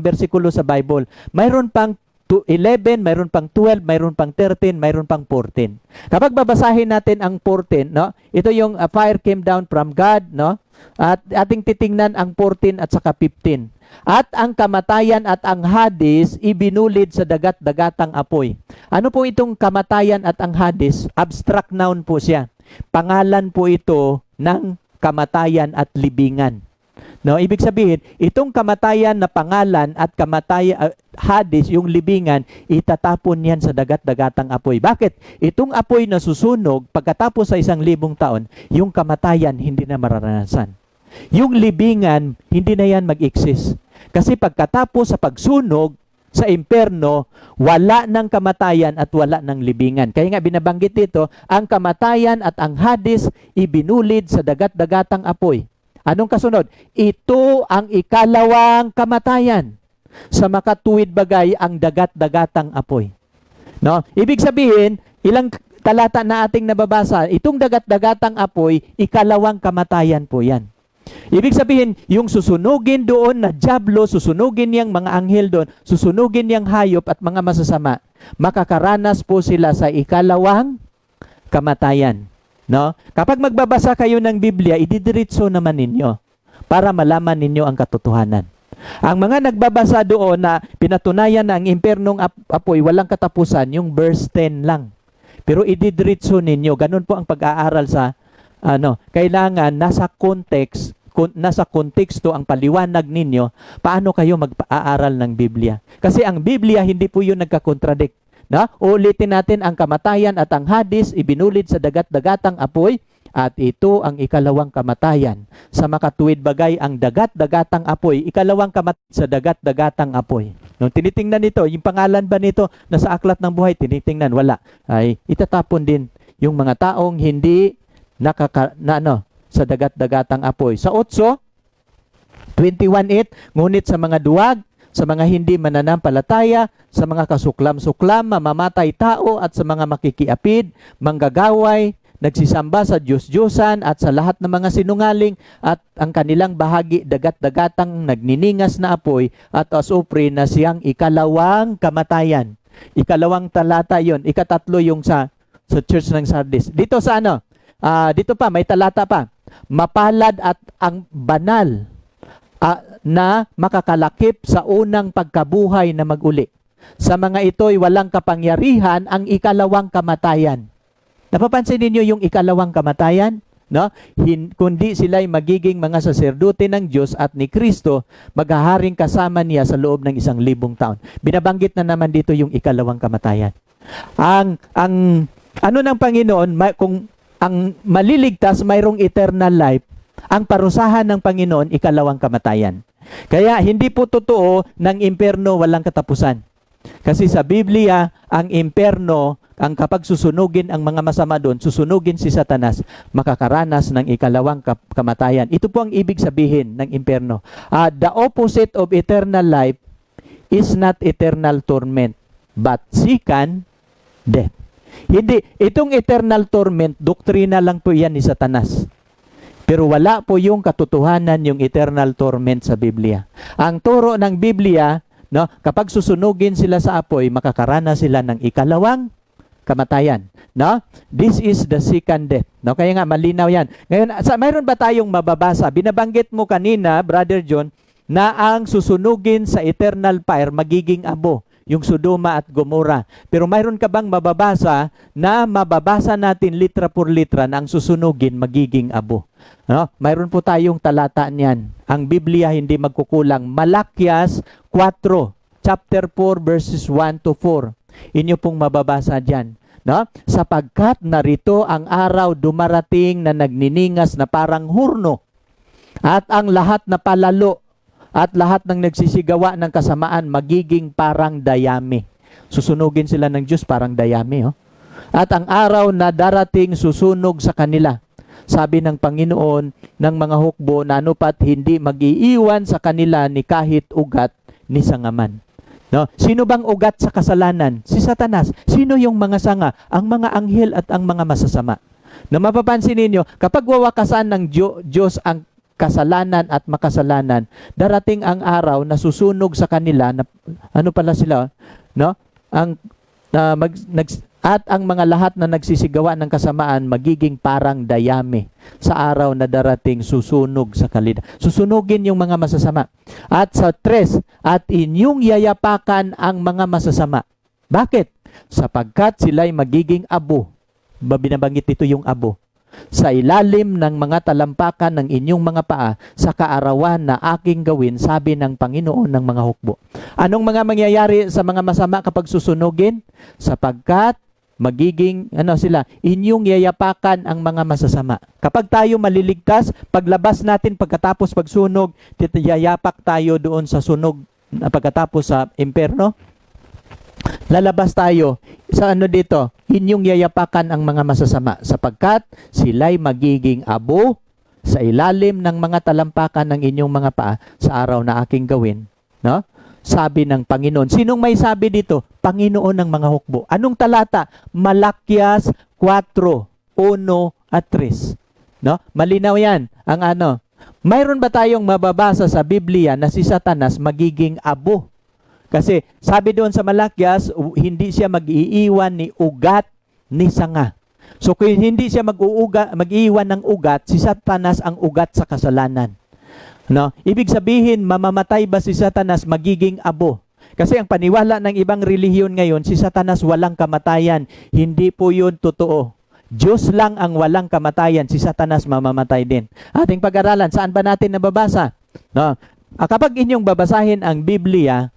versikulo sa Bible. Mayroon pang 11, mayroon pang 12, mayroon pang 13, mayroon pang 14. Kapag babasahin natin ang 14, no? Ito yung fire came down from God, no? At ating titingnan ang 14 at saka 15. At ang kamatayan at ang Hades ibinulid sa dagat-dagatang apoy. Ano po itong kamatayan at ang Hades? Abstract noun po siya. Pangalan po ito ng kamatayan at libingan. No, ibig sabihin, itong kamatayan na pangalan at Hades, yung libingan, itatapon yan sa dagat-dagatang apoy. Bakit? Itong apoy na susunog, pagkatapos sa 1,000 taon, yung kamatayan hindi na mararanasan. Yung libingan, hindi na yan mag-exist. Kasi pagkatapos sa pagsunog sa impyerno, wala ng kamatayan at wala ng libingan. Kaya nga binabanggit dito, ang kamatayan at ang Hades ibinulid sa dagat-dagatang apoy. Anong kasunod? Ito ang ikalawang kamatayan. Sa makatuwid bagay ang dagat-dagatang apoy. No? Ibig sabihin, ilang talata na ating nababasa, itong dagat-dagatang apoy, ikalawang kamatayan po yan. Ibig sabihin, yung susunugin doon na dyablo, susunugin niyang mga anghel doon, susunugin niyang hayop at mga masasama, makakaranas po sila sa ikalawang kamatayan. No? Kapag magbabasa kayo ng Biblia, ididiritso naman ninyo para malaman ninyo ang katotohanan. Ang mga nagbabasa doon na pinatunayan na ang impyernong apoy walang katapusan, yung verse 10 lang. Pero ididiritso ninyo, ganun po ang pag-aaral sa kailangan nasa konteksto ang paliwanag ninyo paano kayo mag-aaral ng Biblia. Kasi ang Biblia hindi po yun nagkakontradict. No? Ulitin natin, ang kamatayan at ang Hades ibinulid sa dagat-dagatang apoy at ito ang ikalawang kamatayan. Sa makatuwid bagay ang dagat-dagatang apoy, ikalawang kamatayan sa dagat-dagatang apoy. Nung tinitingnan nito, yung pangalan ba nito na sa aklat ng buhay, tinitingnan, wala. Ay itatapon din yung mga taong hindi sa dagat-dagatang apoy. Sa 8, 21:8, ngunit sa mga duwag, sa mga hindi mananampalataya, sa mga kasuklam-suklam, mamamatay tao, at sa mga makikiapid, manggagaway, nagsisamba sa Diyos-Diyosan, at sa lahat ng mga sinungaling, at ang kanilang bahagi dagat-dagatang nagniningas na apoy, at asupre na siyang ikalawang kamatayan. Ikalawang talata yon, ikatatlo yung sa church ng Sardis. Dito sa dito pa, may talata pa. Mapalad at ang banal na makakalakip sa unang pagkabuhay na maguli. Sa mga ito'y walang kapangyarihan ang ikalawang kamatayan. Napapansin ninyo yung ikalawang kamatayan? no? Kundi sila'y magiging mga saserdote ng Diyos at ni Kristo, maghaharing kasama niya sa loob ng 1,000 taon. Binabanggit na naman dito yung ikalawang kamatayan. Ang ano ng Panginoon, kung ang maliligtas mayroong eternal life, ang parusahan ng Panginoon ikalawang kamatayan. Kaya hindi po totoo ng impyerno walang katapusan. Kasi sa Biblia, ang impyerno, ang kapag susunugin ang mga masama doon, susunugin si Satanas, makakaranas ng ikalawang kamatayan. Ito po ang ibig sabihin ng impyerno. The opposite of eternal life is not eternal torment, but second death. Hindi, itong eternal torment, doktrina lang po yan ni Satanas. Pero wala po yung katotohanan yung eternal torment sa Biblia. Ang turo ng Biblia, no, kapag susunugin sila sa apoy, makakaranas sila ng ikalawang kamatayan. No? This is the second death. No? Kaya nga, malinaw yan. Ngayon, mayroon ba tayong mababasa? Binabanggit mo kanina, Brother John, na ang susunugin sa eternal fire magiging abo, yung Sodoma at Gomora. Pero mayroon ka bang mababasa na mababasa natin litra por litra na ang susunugin magiging abo? No? Mayroon po tayong talata niyan. Ang Biblia hindi magkukulang. Malakyas 4, chapter 4, verses 1 to 4. Inyo pong mababasa dyan. No? Sapagkat narito ang araw dumarating na nagniningas na parang hurno, at ang lahat na palalo at lahat ng nagsisigawa ng kasamaan magiging parang dayami. Susunugin sila ng Diyos parang dayami. Oh? At ang araw na darating susunog sa kanila. Sabi ng Panginoon ng mga hukbo na anupat hindi mag-iiwan sa kanila ni kahit ugat ni sangaman. No? Sino bang ugat sa kasalanan? Si Satanas. Sino yung mga sanga? Ang mga anghel at ang mga masasama. Na mapapansin ninyo, kapag wawakasan ng Diyos ang kasalanan at makasalanan, darating ang araw na susunog sa kanila na ano pala sila, no? At ang mga lahat na nagsisigawa ng kasamaan magiging parang dayami sa araw na darating susunog sa kanila. Susunugin yung mga masasama. At sa 3, at inyong yayapakan ang mga masasama. Bakit? Sapagkat sila'y magiging abo. Binabanggit ito yung abo. Sa ilalim ng mga talampakan ng inyong mga paa sa kaarawan na aking gawin, sabi ng Panginoon ng mga hukbo. Anong mga mangyayari sa mga masama kapag susunugin? Sapagkat magiging, inyong yayapakan ang mga masasama. Kapag tayo maliligtas, paglabas natin pagkatapos pagsunog, yayapak tayo doon sa sunog pagkatapos sa impyerno. Lalabas tayo sa dito, inyong yayapakan ang mga masasama sapagkat sila'y magiging abo sa ilalim ng mga talampakan ng inyong mga paa sa araw na aking gawin. No? Sabi ng Panginoon. Sinong may sabi dito? Panginoon ng mga hukbo. Anong talata? Malakyas 4, 1 at 3. No? Malinaw yan. Mayroon ba tayong mababasa sa Biblia na si Satanas magiging abo? Kasi sabi doon sa Malakyas, hindi siya mag-iiwan ni ugat ni sanga. So kung hindi siya mag-iiwan ng ugat, si Satanas ang ugat sa kasalanan. No? Ibig sabihin, mamamatay ba si Satanas magiging abo? Kasi ang paniwala ng ibang relihiyon ngayon, si Satanas walang kamatayan. Hindi po yun totoo. Diyos lang ang walang kamatayan. Si Satanas mamamatay din. Ating pag-aralan, saan ba natin nababasa? No? Kapag inyong babasahin ang Biblia,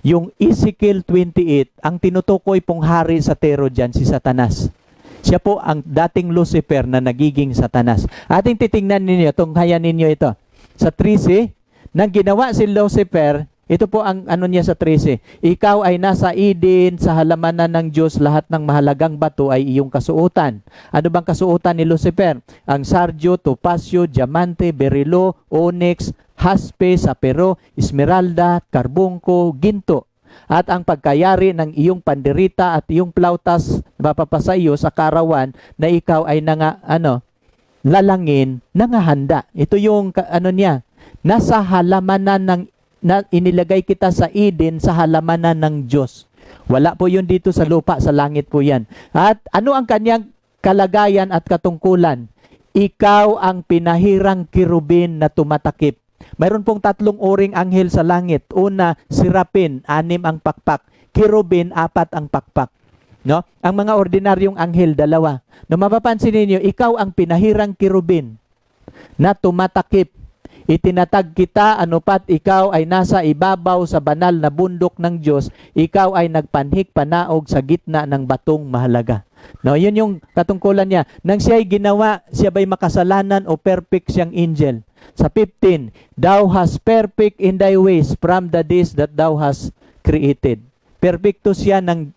yung Ezekiel 28, ang tinutukoy pong hari sa tero dyan, si Satanas. Siya po ang dating Lucifer na nagiging Satanas. Ating titingnan ninyo, tunghayan ninyo ito. Sa 13, nang ginawa si Lucifer, ito po ang niya sa 13. Ikaw ay nasa Eden, sa halamanan ng Diyos, lahat ng mahalagang bato ay iyong kasuotan. Ano bang kasuotan ni Lucifer? Ang sardio, topasyo, diamante, berilo, onyx, haspe, sapero, esmeralda, karbungko, ginto. At ang pagkayari ng iyong panderita at iyong plautas mapapasa iyo sa karawan na ikaw ay lalangin, nangahanda. Ito yung niya. Nasa halamanan inilagay kita sa Eden, sa halamanan ng Diyos. Wala po yun dito sa lupa, sa langit po yan. At ano ang kanyang kalagayan at katungkulan? Ikaw ang pinahirang kirubin na tumatakip. Mayroon pong 3 uring anghel sa langit. Una, sirapin, 6 ang pakpak. Kirubin, 4 ang pakpak. No? Ang mga ordinaryong anghel, dalawa. No, mapapansin ninyo, ikaw ang pinahirang kirubin na tumatakip. Itinatag kita, ano pat ikaw ay nasa ibabaw sa banal na bundok ng Diyos, ikaw ay nagpanhik panaog sa gitna ng batong mahalaga. No, yun yung katungkulan niya. Nang siya'y ginawa, siya ba'y makasalanan o perfect siyang angel? Sa 15, thou hast perfect in thy ways from the days that thou hast created. Perfecto siya ng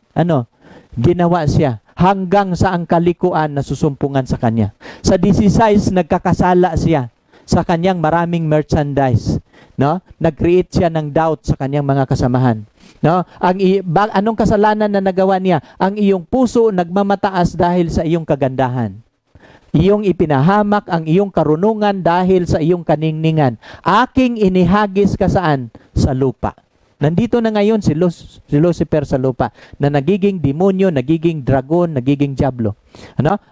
ginawa siya hanggang sa ang kalikuan na susumpungan sa kanya. Sa 16, nagkakasala siya sa kanyang maraming merchandise. No? Nag-create siya ng doubt sa kanyang mga kasamahan. No? Anong kasalanan na nagawa niya? Ang iyong puso nagmamataas dahil sa iyong kagandahan. Iyong ipinahamak ang iyong karunungan dahil sa iyong kaningningan. Aking inihagis ka saan? Sa lupa. Nandito na ngayon si Lucifer sa lupa na nagiging demonyo, nagiging dragon, nagiging diablo.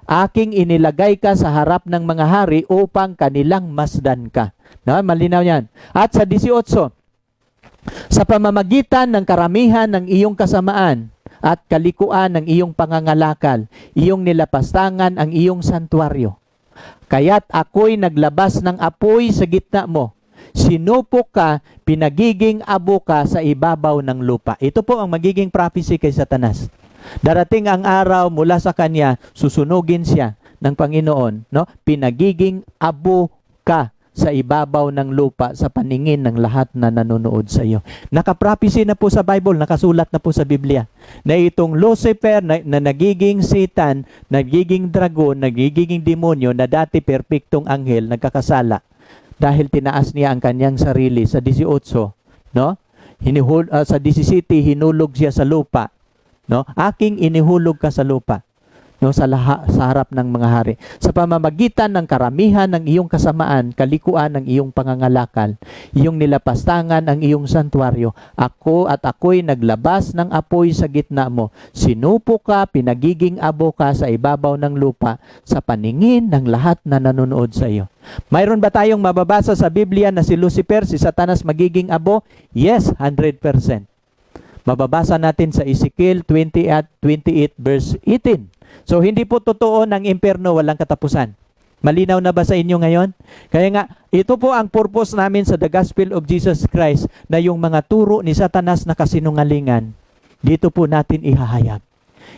Aking inilagay ka sa harap ng mga hari upang kanilang masdan ka. Malinaw yan. At sa 18, sa pamamagitan ng karamihan ng iyong kasamaan at kalikuan ng iyong pangangalakal, iyong nilapastangan ang iyong santuaryo. Kaya't ako'y naglabas ng apoy sa gitna mo. Sinupok ka, pinagiging abo ka sa ibabaw ng lupa. Ito po ang magiging prophecy kay Satanas. Darating ang araw mula sa kanya, susunugin siya ng Panginoon. No? Pinagiging abo ka sa ibabaw ng lupa sa paningin ng lahat na nanonood sa iyo. Naka-prophecy na po sa Bible, nakasulat na po sa Biblia, na itong Lucifer na nagiging Satan, nagiging dragon, nagiging demonyo, na dati perpektong anghel, nagkakasala. Dahil tinaas niya ang kanyang sarili sa 18, no? Sa 17 hinulog siya sa lupa, no? Aking inihulog ka sa lupa, no? Sa harap ng mga hari. Sa pamamagitan ng karamihan ng iyong kasamaan, kalikuan ng iyong pangangalakal, iyong nilapastangan ang iyong santuaryo, ako'y naglabas ng apoy sa gitna mo. Sinupo ka, pinagiging abo ka sa ibabaw ng lupa sa paningin ng lahat na nanonood sa iyo. Mayroon ba tayong mababasa sa Biblia na si Lucifer, si Satanas magiging abo? Yes, 100%. Mababasa natin sa Ezekiel 20 at 28 verse 18. So hindi po totoo ng impyerno walang katapusan. Malinaw na ba sa inyo ngayon? Kaya nga, ito po ang purpose namin sa The Gospel of Jesus Christ, na yung mga turo ni Satanas na kasinungalingan, dito po natin ihahayag.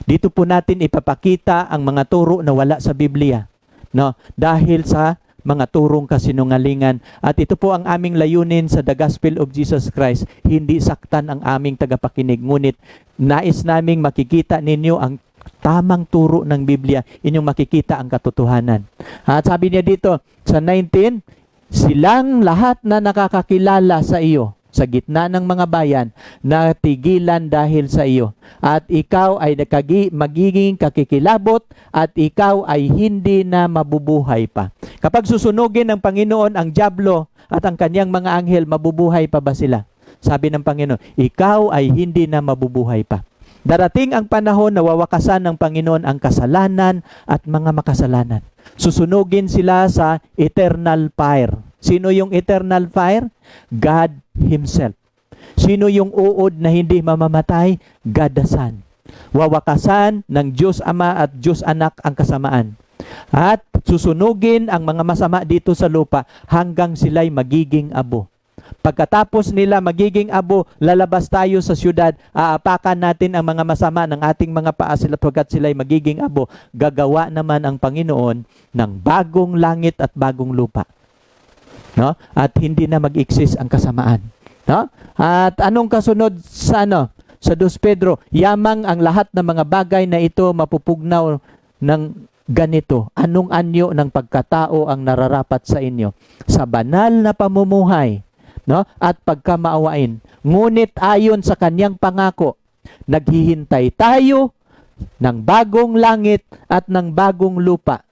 Dito po natin ipapakita ang mga turo na wala sa Biblia. No? Dahil sa mga turong kasinungalingan. At ito po ang aming layunin sa The Gospel of Jesus Christ. Hindi saktan ang aming tagapakinig. Ngunit nais naming makikita ninyo ang tamang turo ng Biblia. Inyong makikita ang katotohanan. At sabi niya dito sa 19, silang lahat na nakakakilala sa iyo sa gitna ng mga bayan, natigilan dahil sa iyo. At ikaw ay magiging kakikilabot at ikaw ay hindi na mabubuhay pa. Kapag susunugin ng Panginoon ang diablo at ang kanyang mga anghel, mabubuhay pa ba sila? Sabi ng Panginoon, ikaw ay hindi na mabubuhay pa. Darating ang panahon na wawakasan ng Panginoon ang kasalanan at mga makasalanan. Susunugin sila sa eternal fire. Sino yung eternal fire? God Himself. Sino yung uod na hindi mamamatay? God the Son. Wawakasan ng Diyos Ama at Diyos Anak ang kasamaan. At susunugin ang mga masama dito sa lupa hanggang sila'y magiging abo. Pagkatapos nila magiging abo, lalabas tayo sa syudad, aapakan natin ang mga masama ng ating mga paa sila pagkat sila'y magiging abo. Gagawa naman ang Panginoon ng bagong langit at bagong lupa. No? At hindi na mag-exist ang kasamaan. No? At anong kasunod sa Sa 2 Pedro, yamang ang lahat ng mga bagay na ito mapupugnaw ng ganito. Anong anyo ng pagkatao ang nararapat sa inyo? Sa banal na pamumuhay, no? At pagkamaawain. Ngunit ayon sa kanyang pangako, naghihintay tayo ng bagong langit at ng bagong lupa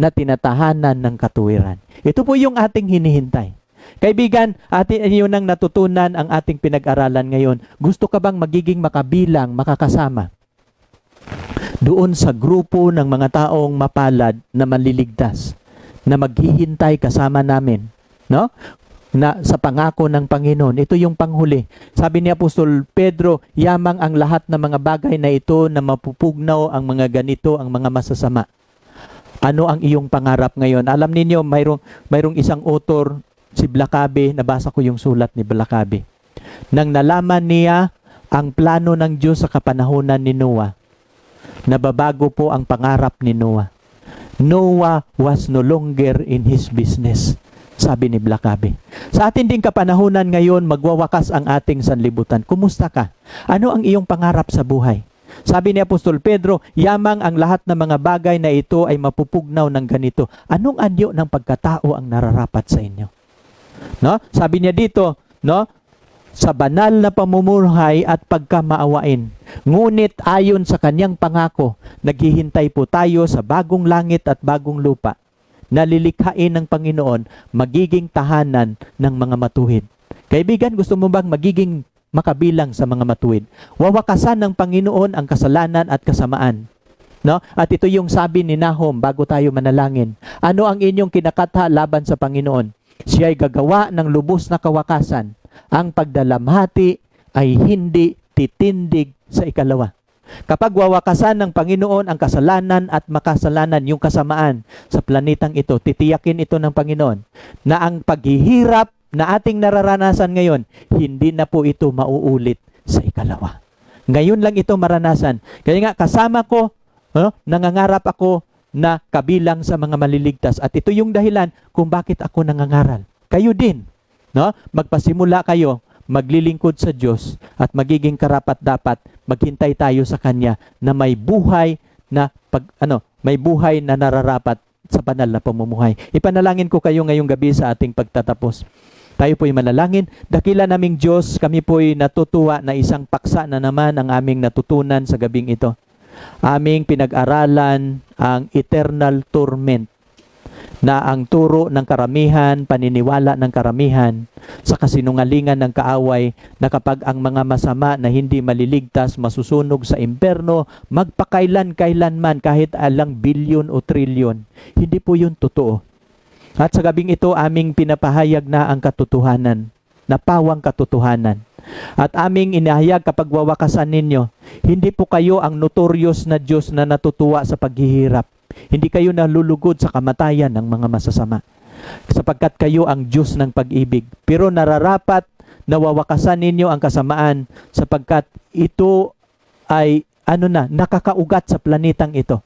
na tinatahanan ng katuwiran. Ito po yung ating hinihintay. Kaibigan, yun ang natutunan ang ating pinag-aralan ngayon. Gusto ka bang magiging makabilang, makakasama doon sa grupo ng mga taong mapalad na maliligtas, na maghihintay kasama namin? No? na sa pangako ng Panginoon. Ito yung panghuli. Sabi ni Apostol Pedro, yamang ang lahat ng mga bagay na ito na mapupugnaw ang mga ganito, ang mga masasama. Ano ang iyong pangarap ngayon? Alam ninyo, mayroong isang author, si Blackaby, nabasa ko yung sulat ni Blackaby. Nang nalaman niya ang plano ng Diyos sa kapanahunan ni Noah, nababago po ang pangarap ni Noah. Noah was no longer in his business, sabi ni Blackaby. Sa atin ding kapanahunan ngayon, magwawakas ang ating sanlibutan. Kumusta ka? Ano ang iyong pangarap sa buhay? Sabi ni Apostol Pedro, yamang ang lahat ng mga bagay na ito ay mapupugnaw ng ganito. Anong anyo ng pagkatao ang nararapat sa inyo? No? Sabi niya dito, no? Sa banal na pamumuhay at pagkamaawain. Ngunit ayon sa kanyang pangako, naghihintay po tayo sa bagong langit at bagong lupa na lilikhain ng Panginoon, magiging tahanan ng mga matuwid. Kaibigan, gusto mo bang magiging makabilang sa mga matuwid? Wawakasan ng Panginoon ang kasalanan at kasamaan. No? At ito yung sabi ni Nahum bago tayo manalangin. Ano ang inyong kinakatha laban sa Panginoon? Siya'y gagawa ng lubos na kawakasan. Ang pagdalamhati ay hindi titindig sa ikalawa. Kapag wawakasan ng Panginoon ang kasalanan at makasalanan, yung kasamaan sa planetang ito, titiyakin ito ng Panginoon na ang paghihirap na ating nararanasan ngayon, hindi na po ito mauulit sa ikalawa. Ngayon lang ito maranasan. Kaya nga kasama ko, nangangarap ako na kabilang sa mga maliligtas. At ito yung dahilan kung bakit ako nangangaral. Kayo din. No? Magpasimula kayo, maglilingkod sa Diyos at magiging karapat-dapat maghintay tayo sa Kanya na may buhay na may buhay na nararapat sa banal na pamumuhay. Ipanalangin ko kayo ngayong gabi sa ating pagtatapos. Tayo po'y manalangin. Dakila naming Diyos, kami po'y natutuwa na isang paksa na naman ang aming natutunan sa gabing ito. Aming pinag-aralan ang eternal torment na ang turo ng karamihan, paniniwala ng karamihan sa kasinungalingan ng kaaway na kapag ang mga masama na hindi maliligtas masusunog sa imperno, magpakailan-kailanman kahit alang bilyon o trilyon. Hindi po yun totoo. At sa gabing ito, aming pinapahayag na ang katotohanan, na pawang katotohanan. At aming inahayag kapag wawakasan ninyo, hindi po kayo ang notorious na Diyos na natutuwa sa paghihirap. Hindi kayo nalulugod sa kamatayan ng mga masasama. Sapagkat kayo ang Diyos ng pag-ibig. Pero nararapat na wawakasan ninyo ang kasamaan sapagkat ito ay nakakaugat sa planetang ito.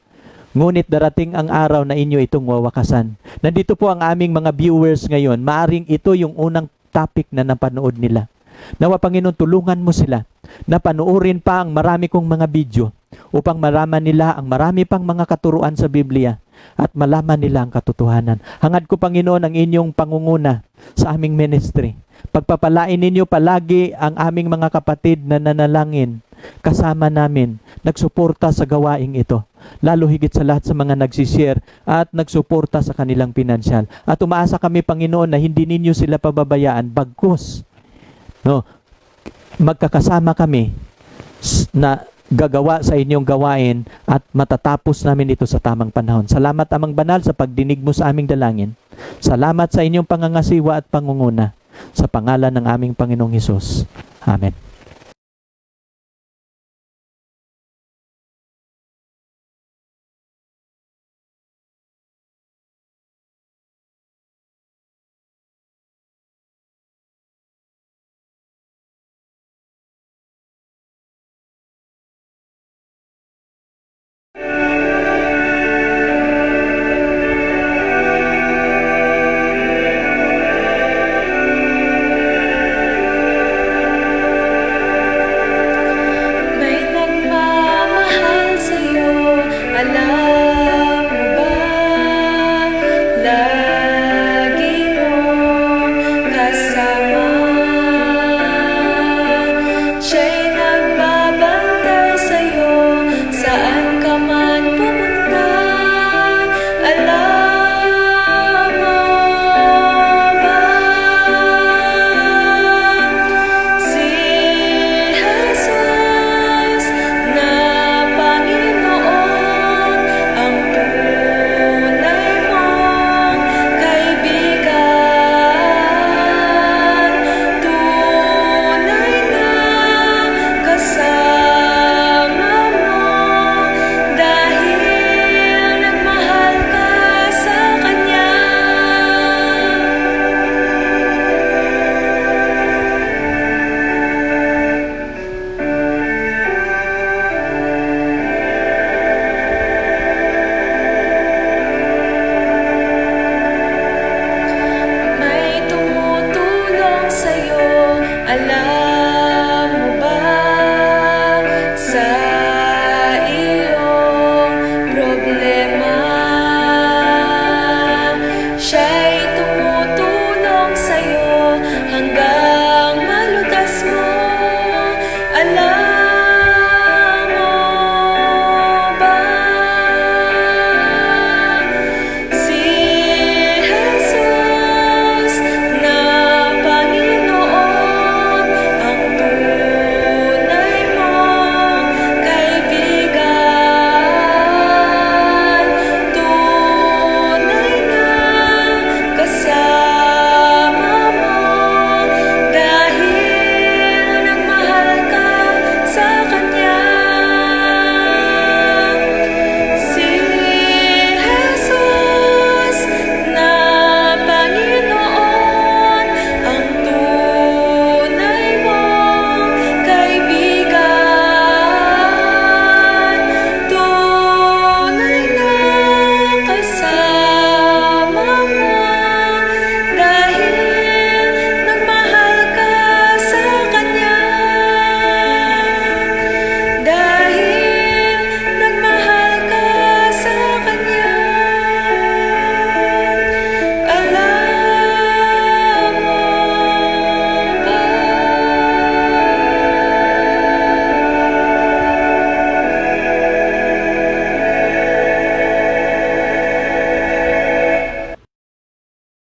Ngunit darating ang araw na inyo itong wawakasan. Nandito po ang aming mga viewers ngayon. Maaring ito yung unang topic na napanood nila. Nawa Panginoon, tulungan mo sila na panuorin pa ang marami kong mga video upang malaman nila ang marami pang mga katuruan sa Biblia at malaman nila ang katotohanan. Hangad ko, Panginoon, ang inyong pangunguna sa aming ministry. Pagpapalain ninyo palagi ang aming mga kapatid na nanalangin kasama namin, nagsuporta sa gawaing ito. Lalo higit sa lahat sa mga nagsishare at nagsuporta sa kanilang pinansyal. At umaasa kami, Panginoon, na hindi ninyo sila pababayaan, bagkus magkakasama kami na gagawa sa inyong gawain at matatapos namin ito sa tamang panahon. Salamat, Amang Banal, sa pagdinig mo sa aming dalangin. Salamat sa inyong pangangasiwa at pangunguna. Sa pangalan ng aming Panginoong Hesus. Amen.